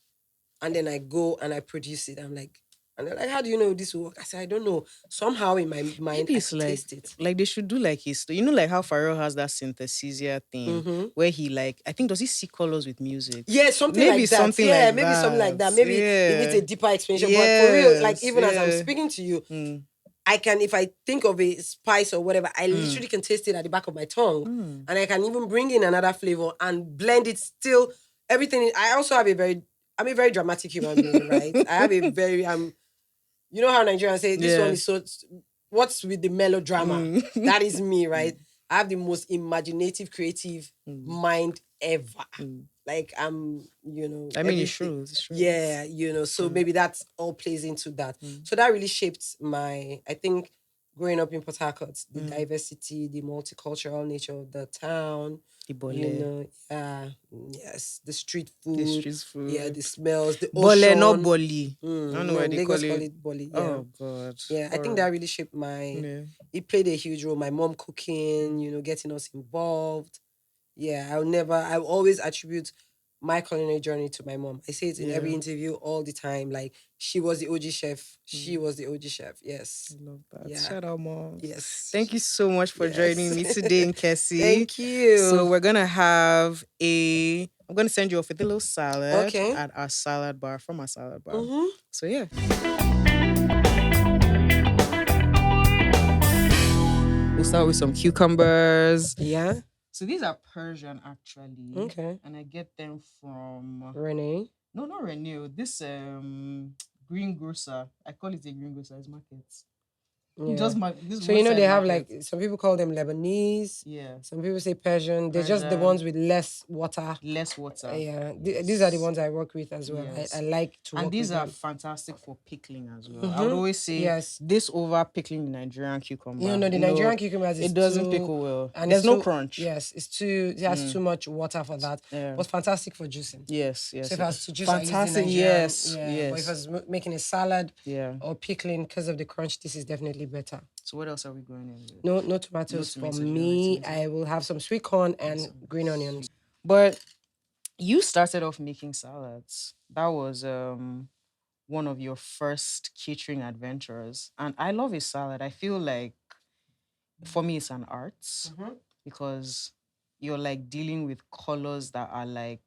And then I go and I produce it. I'm like, And they're like, how do you know this will work? I said, I don't know. Somehow in my mind,
Maybe
I
it's
could taste it.
like they should do like his, like how Pharrell has that synthesia thing
Mm-hmm.
where he like, I think, does he see colors with music?
Yeah, something
Maybe
like that.
something
Yeah,
like
maybe something like
that.
that. Maybe it needs
Yeah.
a deeper explanation. But for real, like
Yes.
even as I'm
Yeah.
speaking to you,
Mm.
I can, if I think of a spice or whatever, I
Mm.
literally can taste it at the back of my tongue.
Mm.
And I can even bring in another flavor and blend it still. Everything. I also have I'm a very dramatic human being, right? I have a very, you know how Nigerians say, this one
Yeah.
is so, what's with the melodrama?
Mm.
That is me, right? I have the most imaginative, creative mind ever. Like
I mean, it's
everything.
true. It's true.
Yeah, so maybe that's all plays into that. So that really shaped I think, growing up in Port Harcourt, the diversity, the multicultural nature of the town,
Ibole.
yes, the street
The
food,
street food.
yeah, the smells, the
Bole, not
ocean.
boli. I don't know
No,
why
in
they
Lagos
call
call
it.
it boli. Yeah.
Oh God.
Yeah, I think that really shaped it played a huge role. My mom cooking, getting us involved. Yeah, I'll always attribute my culinary journey to my mom. I say it in every interview all the time. Like, she was the OG chef. She was the OG chef. Yes.
I love that.
Yeah.
Shout out, mom.
Yes.
Thank you so much for
Yes.
joining me today, Nkesi.
Thank you.
So we're gonna have I'm gonna send you off with a little salad
Okay.
at our salad bar from our salad bar.
Mm-hmm.
So yeah. We'll start with some cucumbers.
Yeah.
So these are Persian actually.
Okay.
And I get them from
Renee.
No, not Renew. This greengrocer. I call it a greengrocer. It's markets.
Yeah.
Just
so they have like, some people call them Lebanese.
Yeah.
Some people say Persian. They're just the ones with less water.
Less water.
Yeah. These are the ones I work with as well.
Yes.
I like to work with them.
And these are fantastic for pickling as well. I would always say this over pickling the Nigerian cucumber.
The Nigerian cucumber
it doesn't pickle well. And there's no crunch.
Yes, it has too much water for that.
Yeah.
But fantastic for juicing.
Yes.
So if I was to juice,
fantastic. Yes.
But if I was making a salad,
yeah,
or pickling, because of the crunch, this is definitely better.
So what else are we going in with?
No tomatoes for me. I will have some sweet corn and green onions.
But you started off making salads. That was one of your first catering adventures. And I love a salad. I feel like for me it's an art because you're like dealing with colors that are like,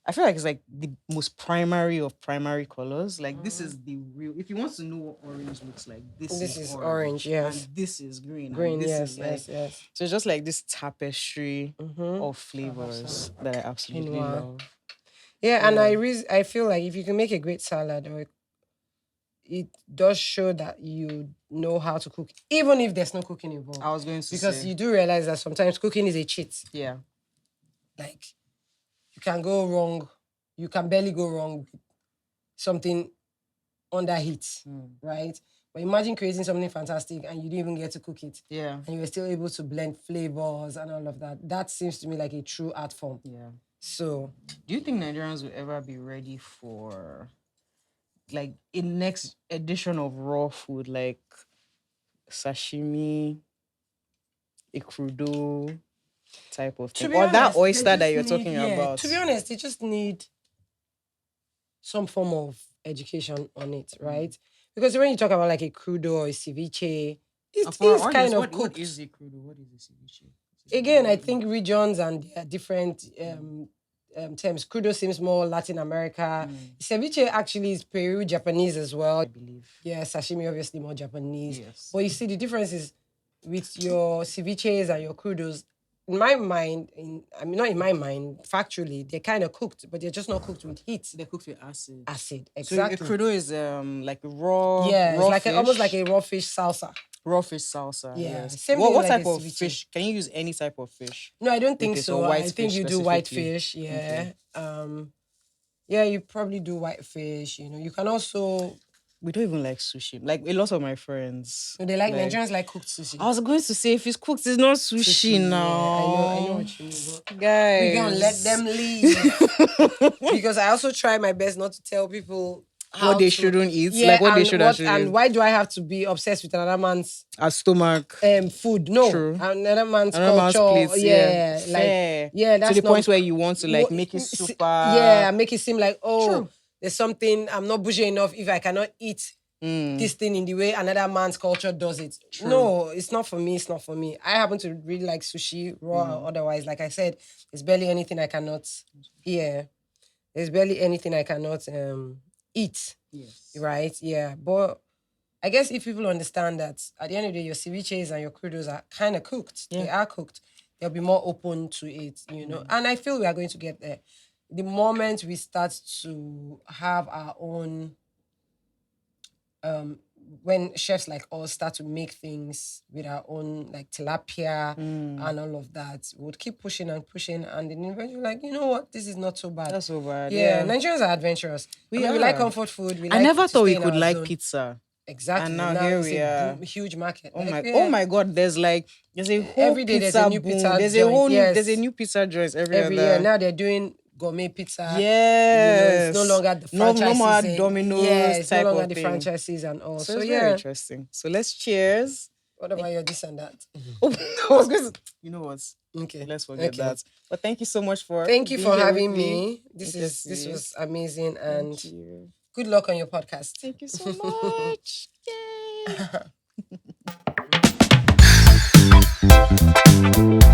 I feel like it's like the most primary of primary colors. Like this is the real. If you want to know what orange looks like, this is orange.
Yes.
And this is green.
Green.
And this
Yes.
is like,
Yes.
So it's just like this tapestry of flavors that I absolutely love.
Yeah, and I feel like if you can make a great salad, or it does show that you know how to cook, even if there's no cooking involved.
I was going to
because
say.
you do realize that sometimes cooking is a cheat.
Yeah.
Like, you can go wrong. You can barely go wrong with something under heat, right? But imagine creating something fantastic and you didn't even get to cook it.
Yeah.
And you were still able to blend flavors and all of that. That seems to me like a true art form.
Yeah.
So,
do you think Nigerians will ever be ready for like a next edition of raw food, like sashimi, ikrudo type of thing, or that oyster that you're talking about?
To be honest, they just need some form of education on it, right? Because when you talk about like a crudo or a ceviche, it is kind of cooked.
What is a crudo? What is a ceviche?
Again, I think regions and different terms. Crudo seems more Latin America. Ceviche actually is Peru Japanese as well.
I believe.
Yeah, sashimi obviously more Japanese.
Yes.
But you see the difference is with your ceviches and your crudos. In my mind, not in my mind, factually, they're kind of cooked, but they're just not cooked with heat.
They're cooked with acid.
Acid, exactly.
So a crudo is like raw.
Yeah,
raw
it's like
fish.
almost like a raw fish salsa.
Raw fish salsa.
Yeah.
Yes.
Same
What
thing
type
like
of
ceviche.
fish? Can you use any type of fish?
No, I don't think
Okay,
so.
so white
I think
fish
you do white
specifically.
fish. Yeah.
Okay.
Yeah, you probably do white fish. You can also.
We don't even like sushi. Like a lot of my friends.
They like Nigerians like cooked sushi.
I was going to say if it's cooked, it's not sushi now.
I know what you mean.
Guys.
We're gonna let them leave. Because I also try my best not to tell people
what they shouldn't eat. Like what they should and shouldn't.
And why do I have to be obsessed with another man's
stomach?
Food. No.
True.
Another man's culture.
Plates,
yeah. Like
fair.
that's
to the point where you want to like make it super.
Yeah, make it seem like,
True.
there's something I'm not bougie enough if I cannot eat this thing in the way another man's culture does it.
True.
No, it's not for me. It's not for me. I happen to really like sushi, raw or otherwise. Like I said, there's barely anything I cannot. Yeah, there's barely anything I cannot eat.
Yes.
Right? Yeah, but I guess if people understand that at the end of the day, your ceviches and your crudos are kind of cooked.
Yeah.
They are cooked. They'll be more open to it, you know. And I feel we are going to get there. The moment we start to have our own, when chefs like us start to make things with our own, like tilapia and all of that, we'll keep pushing and pushing. And then eventually, like, you know what? This is not so bad.
Not so bad.
Yeah, Nigerians are adventurous. We like comfort food. We
I
like
never
to
thought we
stay in
could
our
like
zone.
pizza.
Exactly.
And now
now
here
it's
we
a
are.
huge market.
Oh
Like,
my!
yeah.
Oh my God! There's a whole
Every day
pizza
there's a new
boom.
pizza
There's
joint. Yes.
there's a new pizza joint every
Every
other.
year now they're doing gourmet pizza.
Yes.
It's no longer the
no
franchises.
more Domino's
it's no
type
longer
of
the
thing.
franchises and all.
So
So,
it's
yeah.
very interesting. So let's cheers.
What about your this and that?
Oh, I was going to, you know what?
Okay.
Let's forget
Okay.
that. But thank you so much for
Thank you
being
for
here
having
with
me. This
Nkesi.
was amazing and
Thank you.
good luck on your podcast.
Thank you so much. Yay.